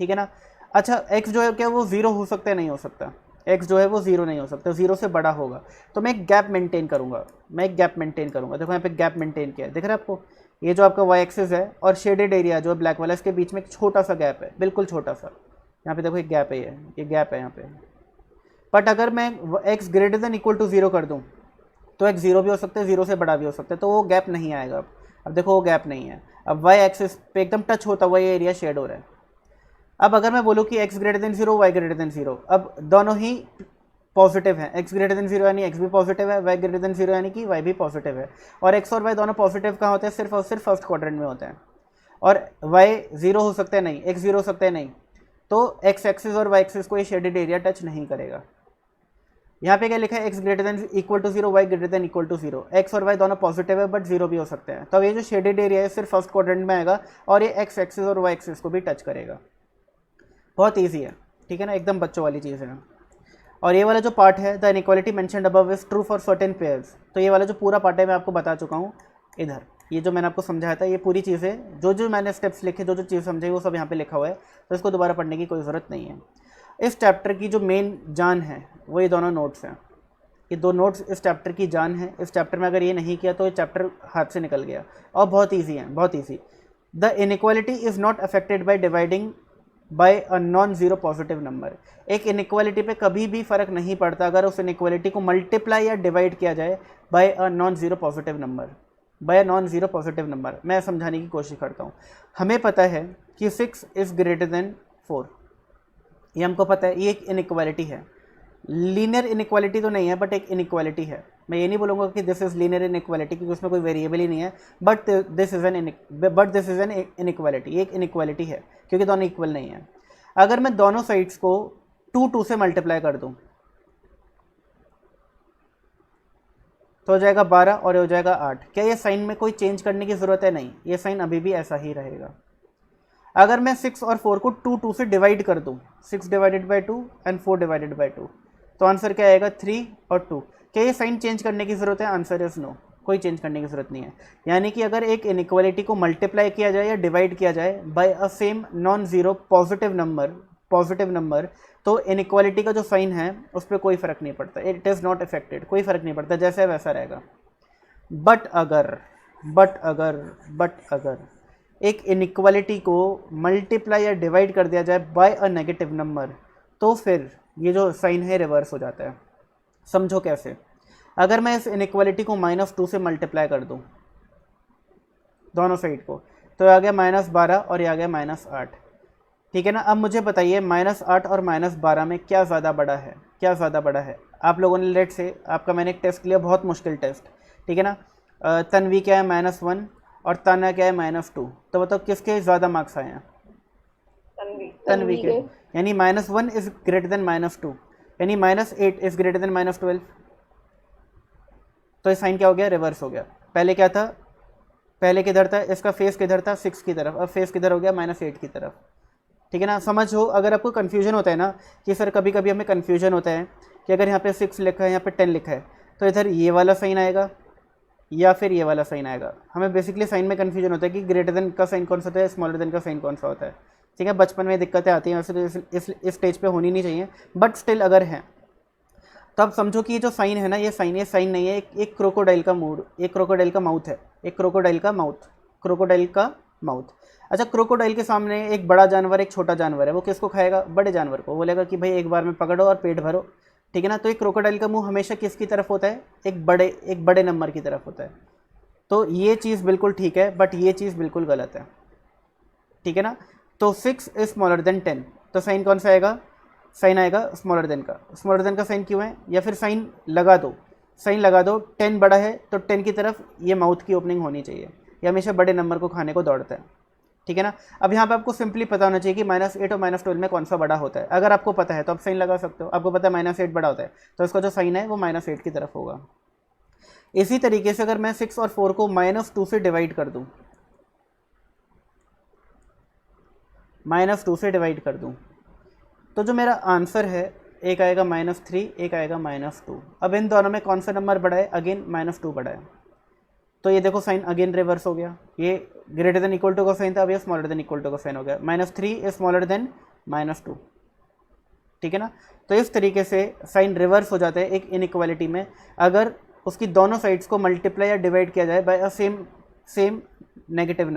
ठीक है ना। अच्छा, x जो है क्या वो 0 हो सकता है, नहीं हो सकता, x जो है वो 0 नहीं हो सकता, 0 से बड़ा होगा। तो मैं एक गैप मेंटेन करूँगा, देखो यहाँ पे गैप मेंटेन किया है, दिख रहा है आपको। ये जो आपका y एक्सिस है और शेडेड एरिया जो है ब्लैक वाला, इसके बीच में एक छोटा सा गैप है, बिल्कुल छोटा सा, यहाँ पे देखो एक गैप है, ये गैप है यहाँ पे। बट अगर मैं x greater than equal to 0 कर दूँ तो x 0 भी हो सकता है, 0 से बड़ा भी हो सकता है, तो वो गैप नहीं आएगा। अब देखो वो गैप नहीं है, अब वाई एक्सिस पे एकदम टच होता हुआ ये एरिया शेड हो रहा है। अब अगर मैं बोलूँ कि x greater than 0 y greater than 0, अब दोनों ही पॉजिटिव हैं, x ग्रेटर देन 0 यानी x भी पॉजिटिव है, y ग्रेटर देन 0 यानी कि y भी पॉजिटिव है, और x और y दोनों पॉजिटिव कहाँ होते हैं, सिर्फ और सिर्फ फर्स्ट क्वाड्रेंट में होते हैं, और y 0 हो सकता है नहीं, x 0 हो सकता है नहीं, तो x एक्सिस और y एक्सिस को ये शेडेड एरिया टच नहीं करेगा। यहाँ पे क्या लिखा है, x greater than equal to 0 y greater than equal to 0, x और y दोनों पॉजिटिव है बट 0 भी हो सकते हैं, तो अब ये जो शेडेड एरिया है सिर्फ फर्स्ट क्वाड्रेंट में आएगा और ये x एक्सिस और y एक्सिस को भी टच करेगा। बहुत ईजी है, ठीक है ना, एकदम बच्चों वाली चीज़ है। और ये वाला जो पार्ट है, the inequality mentioned above is true for certain pairs, तो ये वाला जो पूरा पार्ट है मैं आपको बता चुका हूँ इधर, ये जो मैंने आपको समझाया था ये पूरी चीज़ें, जो मैंने स्टेप्स लिखे, जो चीज़ समझाई वो सब यहाँ पे लिखा हुआ है, तो इसको दोबारा पढ़ने की कोई ज़रूरत नहीं है। इस चैप्टर की जो मेन जान है वो ये दोनों नोट्स हैं, ये दो नोट्स इस चैप्टर की जान है। इस चैप्टर में अगर ये नहीं किया तो ये चैप्टर हाथ से निकल गया, और बहुत ईजी है, बहुत easy. The inequality is not affected by dividing by a non zero positive number. एक इनइक्वालिटी पे कभी भी फ़र्क नहीं पड़ता अगर उस इनइक्वालिटी को मल्टीप्लाई या डिवाइड किया जाए by a non zero positive number, by a non zero positive number. मैं समझाने की कोशिश करता हूँ। हमें पता है कि 6 इज़ ग्रेटर देन 4, ये हमको पता है, ये एक इनइक्वालिटी है। लीनियर इनइक्वालिटी तो नहीं है बट एक इनइक्वालिटी है। मैं ये नहीं बोलूँगा कि दिस इज़ लीनियर इनइक्वालिटी क्योंकि उसमें कोई वेरिएबल ही नहीं है, but this is an inequality, ये एक इनइक्वालिटी है क्योंकि दोनों इक्वल नहीं है। अगर मैं दोनों साइड्स को 2 से मल्टीप्लाई कर दूँ तो हो जाएगा 12 और हो जाएगा 8। क्या ये साइन में कोई चेंज करने की ज़रूरत है? नहीं, ये साइन अभी भी ऐसा ही रहेगा। अगर मैं 6 और 4 को 2 से डिवाइड कर दूँ, 6 divided by 2 and 4 divided by 2, तो आंसर क्या आएगा 3 और 2। क्या ये साइन चेंज करने की ज़रूरत है? आंसर इज़ नो, कोई चेंज करने की ज़रूरत नहीं है। यानी कि अगर एक इनइक्वालिटी को मल्टीप्लाई किया जाए या डिवाइड किया जाए by a same non zero positive number, तो इनइक्वालिटी का जो साइन है उस पर कोई फ़र्क नहीं पड़ता, इट इज़ नॉट अफेक्टेड, कोई फ़र्क नहीं पड़ता, जैसा है वैसा रहेगा। बट अगर एक इनइक्वालिटी को मल्टीप्लाई या डिवाइड कर दिया जाए बाय अ नेगेटिव नंबर, तो फिर ये जो साइन है रिवर्स हो जाता है। समझो कैसे। अगर मैं इस इनइक्वालिटी को -2 से मल्टीप्लाई कर दूं दोनों साइड को, तो आ गया -12 और ये आ गया -8, ठीक है ना। अब मुझे बताइए -8 और -12 में क्या ज़्यादा बड़ा है, क्या ज़्यादा बड़ा है? आप लोगों ने लेट से, आपका मैंने एक टेस्ट लिया, बहुत मुश्किल टेस्ट, ठीक है ना। तन्वी क्या है -1 और ताना क्या है -2, तो बताओ किसके ज़्यादा मार्क्स आए हैं? तन्वी के। यानी -1 इज़ ग्रेटर देन -2, यानी -8 इज़ ग्रेटर देन -12। तो ये साइन क्या हो गया? रिवर्स हो गया। पहले क्या था? पहले किधर था? इसका फेस किधर था? 6 की तरफ। अब फेस किधर हो गया? -8 की तरफ, ठीक है ना। समझो, अगर आपको कन्फ्यूजन होता है ना कि सर कभी कभी हमें कन्फ्यूजन होता है कि अगर यहाँ पे 6 लिखा है, यहाँ पे 10 लिखा है, तो इधर ये वाला साइन आएगा या फिर ये वाला साइन आएगा। हमें बेसिकली साइन में कन्फ्यूजन होता है कि ग्रेटर देन का साइन कौन सा होता है, स्मॉलर देन का साइन कौन सा होता है, ठीक है। बचपन में दिक्कतें आती हैं, वैसे तो इस स्टेज पे होनी नहीं चाहिए, बट स्टिल अगर है तो आप समझो कि ये जो साइन है ना, ये साइन नहीं है, एक क्रोकोडाइल का मूड, एक क्रोकोडाइल का माउथ है, एक क्रोकोडाइल का माउथ। अच्छा, क्रोकोडाइल के सामने एक बड़ा जानवर, एक छोटा जानवर है, वो किसको खाएगा? बड़े जानवर को। बोलेगा कि भाई एक बार में पकड़ो और पेट भरो, ठीक है ना। तो एक क्रोकोडाइल का मुंह हमेशा किसकी तरफ होता है? एक बड़े नंबर की तरफ होता है। तो ये चीज़ बिल्कुल ठीक है, बट ये चीज़ बिल्कुल गलत है, ठीक है ना। तो 6 इज स्मॉलर देन 10, तो साइन कौन सा आएगा? साइन आएगा स्मॉलर देन का। स्मॉलर देन का साइन क्यों है? या फिर साइन लगा दो, 10 बड़ा है तो 10 की तरफ ये माउथ की ओपनिंग होनी चाहिए, ये हमेशा बड़े नंबर को खाने को दौड़ता है, ठीक है ना। अब यहाँ पे आपको सिंपली पता होना चाहिए कि -8 और -12 में कौन सा बड़ा होता है। अगर आपको पता है तो आप साइन लगा सकते हो। आपको पता है -8 बड़ा होता है, तो इसका जो साइन है वो -8 की तरफ होगा। इसी तरीके से अगर मैं 6 और 4 को -2 से डिवाइड कर दूँ, तो जो मेरा आंसर है, एक आएगा -3, एक आएगा -2। अब इन दोनों में कौन सा नंबर बड़ा है? अगेन -2 बड़ा है। तो ये देखो साइन अगेन रिवर्स हो गया, ये ग्रेटर देन इक्वल टू का साइन था, अब ये स्मॉलर देन इक्वल टू का साइन हो गया। -3 इज स्मॉलर देन -2, ठीक है ना। तो इस तरीके से साइन रिवर्स हो जाता है एक इनइक्वालिटी में अगर उसकी दोनों साइड्स को मल्टीप्लाई या डिवाइड किया जाए by a same negative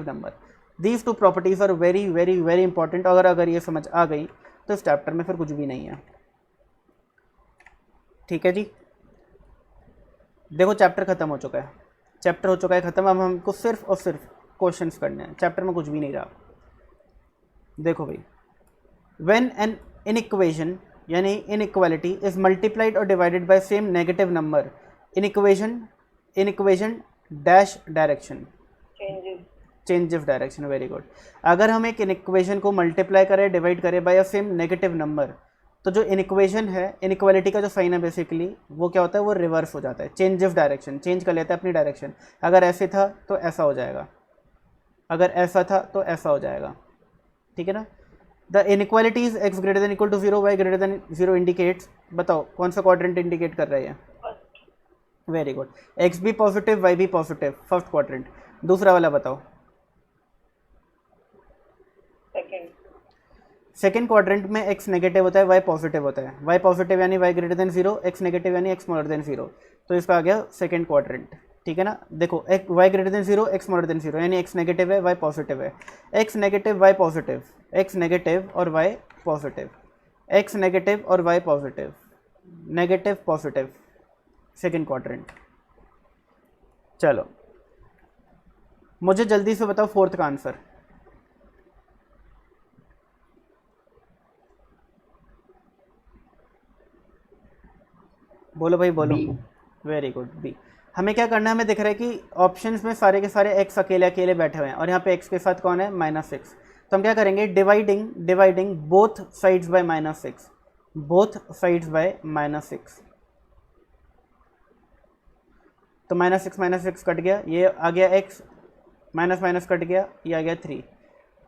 number. These two properties are very very very important. अगर ये समझ आ गई तो इस चैप्टर में फिर कुछ भी नहीं है, ठीक है जी। देखो चैप्टर ख़त्म हो चुका है, चैप्टर हो चुका है ख़त्म, अब हमको सिर्फ और सिर्फ क्वेश्चंस करने हैं, चैप्टर में कुछ भी नहीं रहा। देखो भाई, व्हेन एन इनइक्वेशन यानी इनइक्वालिटी इज मल्टीप्लाइड और divided by same negative number inequation dash direction changes. Change of direction, very good. अगर हम एक इनइक्वेशन को मल्टीप्लाई करें डिवाइड करें by a same negative number, तो जो इनइक्वेशन है, इनइक्वालिटी का जो साइन है बेसिकली वो क्या होता है, वो रिवर्स हो जाता है, चेंज ऑफ डायरेक्शन, चेंज कर लेता है अपनी डायरेक्शन। अगर ऐसे था तो ऐसा हो जाएगा, अगर ऐसा था तो ऐसा हो जाएगा, ठीक है ना। The inequality is x greater than equal to 0 y greater than 0 indicates, बताओ कौन सा क्वाड्रेंट इंडिकेट कर रही है। वेरी गुड, एक्स भी पॉजिटिव वाई भी पॉजिटिव, फर्स्ट क्वाड्रेंट। दूसरा वाला बताओ, सेकेंड क्वाड्रेंट में एक्स नेगेटिव होता है वाई पॉजिटिव होता है, वाई पॉजिटिव यानी y greater than 0, x negative यानी एक्स स्मॉलर देन 0, तो इसका आ गया सेकेंड क्वाड्रेंट, ठीक है ना। देखो एक y greater than 0 x smaller than 0 यानी एक्स नेगेटिव है वाई पॉजिटिव है, x negative y positive, x negative और वाई पॉजिटिव, एक्स नेगेटिव और y positive, negative positive, second quadrant. चलो मुझे जल्दी से बताओ फोर्थ का आंसर। बोलो भाई बोलो। Very good, B. हमें क्या करना है, हमें दिख रहा है कि ऑप्शंस में सारे के सारे एक्स अकेले अकेले बैठे हुए हैं और यहाँ पे एक्स के साथ कौन है, -6। तो हम क्या करेंगे, dividing both sides by -6, both sides by -6। तो -6 कट गया, ये आ गया x, माइनस कट गया, ये आ गया 3।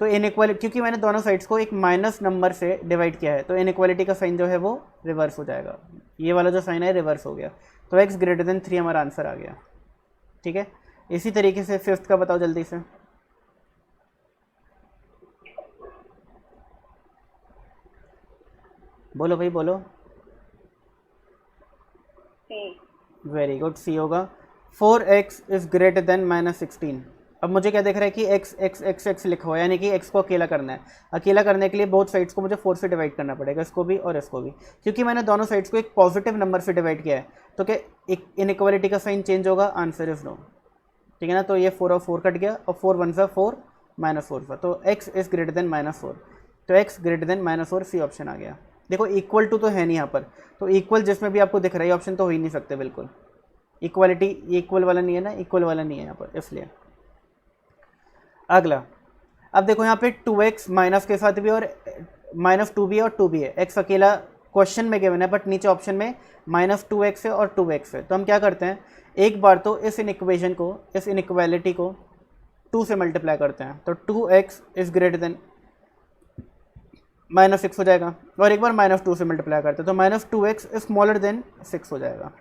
तो इनइक्वालिटी, क्योंकि मैंने दोनों साइड्स को एक माइनस नंबर से डिवाइड किया है, तो इनइक्वालिटी का साइन जो है वो रिवर्स हो जाएगा, ये वाला जो साइन है रिवर्स हो गया, तो x ग्रेटर देन 3 हमारा आंसर आ गया, ठीक है। इसी तरीके से फिफ्थ का बताओ जल्दी से। बोलो भाई बोलो। वेरी गुड, सी होगा। 4x is greater then -16। अब मुझे क्या दिख रहा है कि x लिखा हुआ है, यानी कि x को अकेला करना है। अकेला करने के लिए बोथ साइड्स को मुझे 4 से डिवाइड करना पड़ेगा, इसको भी और इसको भी, क्योंकि मैंने दोनों साइड्स को एक पॉजिटिव नंबर से डिवाइड किया है, तो क्या एक इनइक्वालिटी का साइन चेंज होगा, आंसर इज नो, ठीक है ना। तो ये 4 और 4 कट गया और 4 1 सा 4 -4 था, तो x इज ग्रेटर देन -4, तो x greater than -4, C option आ गया। देखो इक्वल टू तो है नहीं यहाँ पर, तो इक्वल जिसमें भी आपको दिख रहा है ऑप्शन तो हो ही नहीं सकते बिल्कुल, इक्वालिटी इक्वल वाला नहीं है ना, इक्वल वाला नहीं है यहाँ पर, इसलिए। अगला, अब देखो यहाँ पे 2x माइनस के साथ भी और -2 भी और 2 भी है, x अकेला क्वेश्चन में गिवन है बट नीचे ऑप्शन में -2x है और 2x है। तो हम क्या करते हैं, एक बार तो इस इनइक्वेशन को, इस इनइक्वालिटी को 2 से मल्टीप्लाई करते हैं, तो 2x इज ग्रेटर देन -6 हो जाएगा, और एक बार -2 से मल्टीप्लाई करते हैं तो -2x इज स्मॉलर देन 6 हो जाएगा,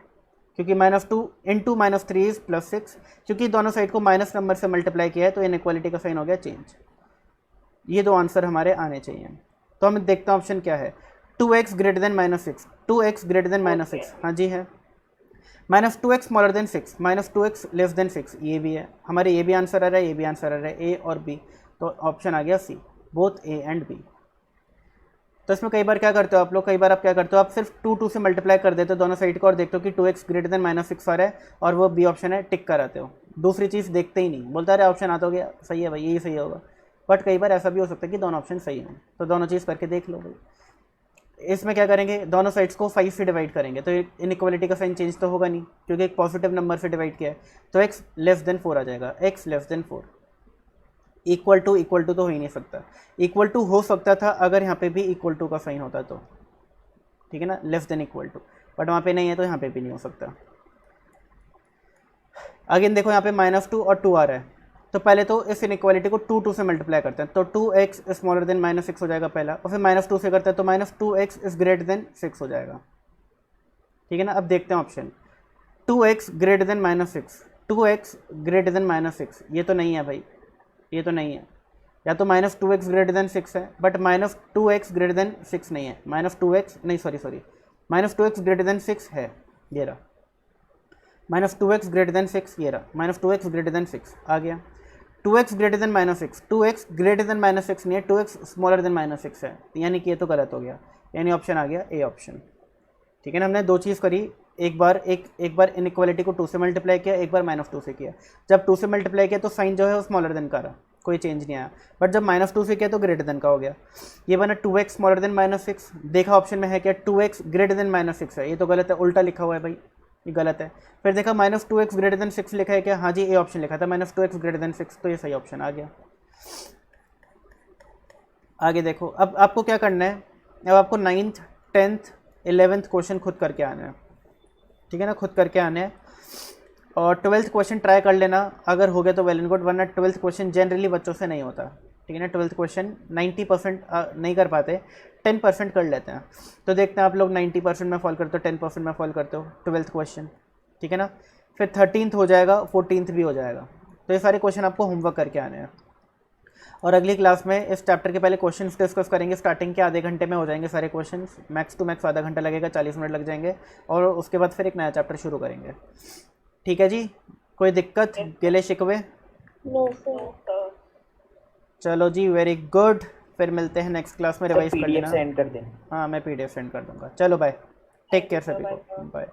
क्योंकि -2 इंटू -3 इज +6, क्योंकि दोनों साइड को माइनस नंबर से मल्टीप्लाई किया है तो इनइक्वालिटी का साइन हो गया चेंज। ये दो आंसर हमारे आने चाहिए। तो हम देखते हैं ऑप्शन क्या है, 2x greater than -6, 2x greater than -6, हाँ जी है। -2x smaller than 6, -2x less than 6, ये भी है हमारे, ये भी आंसर आ रहा है, ये भी आंसर आ रहा है, ए और बी, तो ऑप्शन आ गया सी, बोथ ए एंड बी। तो इसमें कई बार क्या करते हो आप लोग, कई बार आप क्या करते हो, आप सिर्फ 2 से मल्टीप्लाई कर देते हो दोनों साइड को और देखते हो कि 2x ग्रेटर देन -6 आ रहा है और वो बी ऑप्शन है, टिक कराते हो, दूसरी चीज़ देखते ही नहीं, बोलता रहे ऑप्शन आता हो गया, सही है भाई यही सही होगा, बट कई बार ऐसा भी हो सकता है कि दोनों ऑप्शन सही हैं, तो दोनों चीज़ करके देख लो भाई। इसमें क्या करेंगे, दोनों साइड्स को 5 से डिवाइड करेंगे, तो इनइक्वालिटी का साइन चेंज तो होगा नहीं, क्योंकि एक पॉजिटिव नंबर से डिवाइड किया है, तो x लेस देन 4 आ जाएगा, x less than 4। Equal to तो हो ही नहीं सकता, इक्वल टू हो सकता था अगर यहाँ पे भी इक्वल टू का साइन होता तो, ठीक है ना, less than equal to, but वहाँ पे नहीं है तो यहाँ पे भी नहीं हो सकता। अगेन देखो यहाँ पे -2 और 2 आ रहा है, तो पहले तो इस इनइक्वालिटी को 2 से मल्टीप्लाई करते हैं, तो 2x स्मॉलर देन -6 हो जाएगा पहला, और फिर -2 से करते हैं तो -2x इज ग्रेटर देन 6 हो जाएगा, ठीक है ना। अब देखते हैं option, 2x greater than -6, 2x greater than -6, ये तो नहीं है भाई, ये तो नहीं है, या तो -2x ग्रेटर देन 6 है, बट -2x ग्रेटर देन 6 नहीं है, -2x नहीं सॉरी -2x ग्रेटर देन 6 है, ये रहा -2x ग्रेटर देन 6, ये रहा -2x ग्रेटर देन 6 आ गया। 2x greater than -6, 2x greater than -6 नहीं है, 2x स्मॉलर देन -6 है, यानी कि ये तो गलत हो गया, यानी ऑप्शन आ गया ए ऑप्शन, ठीक है ना। हमने दो चीज़ करी, एक बार इनइक्वालिटी को 2 से मल्टीप्लाई किया, एक बार -2 से किया। जब 2 से मल्टीप्लाई किया तो साइन जो है वो स्मॉलर देन का रहा, कोई चेंज नहीं आया। बट जब -2 से किया तो ग्रेटर देन का हो गया। ये बना 2x स्मॉलर देन -6, देखा ऑप्शन में है क्या 2x ग्रेटर देन -6 है, ये तो गलत है, उल्टा लिखा हुआ है भाई, ये गलत है। फिर देखा -2x ग्रेटर देन 6 लिखा है क्या, हाँ जी, ये ऑप्शन लिखा था -2x ग्रेटर देन 6, तो ये सही ऑप्शन आ गया। आगे देखो, अब आपको क्या करना है, अब आपको 9th 10th 11th क्वेश्चन खुद करके आना है, ठीक है ना, खुद करके आने हैं। और 12th क्वेश्चन ट्राई कर लेना, अगर हो गया तो वेल एंड गुड, वरना 12th क्वेश्चन जनरली बच्चों से नहीं होता, ठीक है ना। 12th क्वेश्चन 90% नहीं कर पाते, 10% कर लेते हैं। तो देखते हैं आप लोग 90% में फॉल करते हो, 10% में फॉल करते हो 12th क्वेश्चन, ठीक है ना। फिर 13th हो जाएगा, 14th भी हो जाएगा। तो ये सारे क्वेश्चन आपको होमवर्क करके आने हैं। और अगली क्लास में इस चैप्टर के पहले क्वेश्चंस डिस्कस करेंगे। स्टार्टिंग के आधे घंटे में हो जाएंगे सारे क्वेश्चंस, मैक्स टू मैक्स आधा घंटा लगेगा, 40 मिनट लग जाएंगे। और उसके बाद फिर एक नया चैप्टर शुरू करेंगे, ठीक है जी। कोई दिक्कत, गिले शिकवे? No sir. सर चलो जी, वेरी गुड। फिर मिलते हैं नेक्स्ट क्लास में, रिवाइज कर PDF लेना। सेंड कर दें। हाँ, मैं PDF सेंड कर दूंगा। चलो बाय, टेक केयर सभी को, बाय।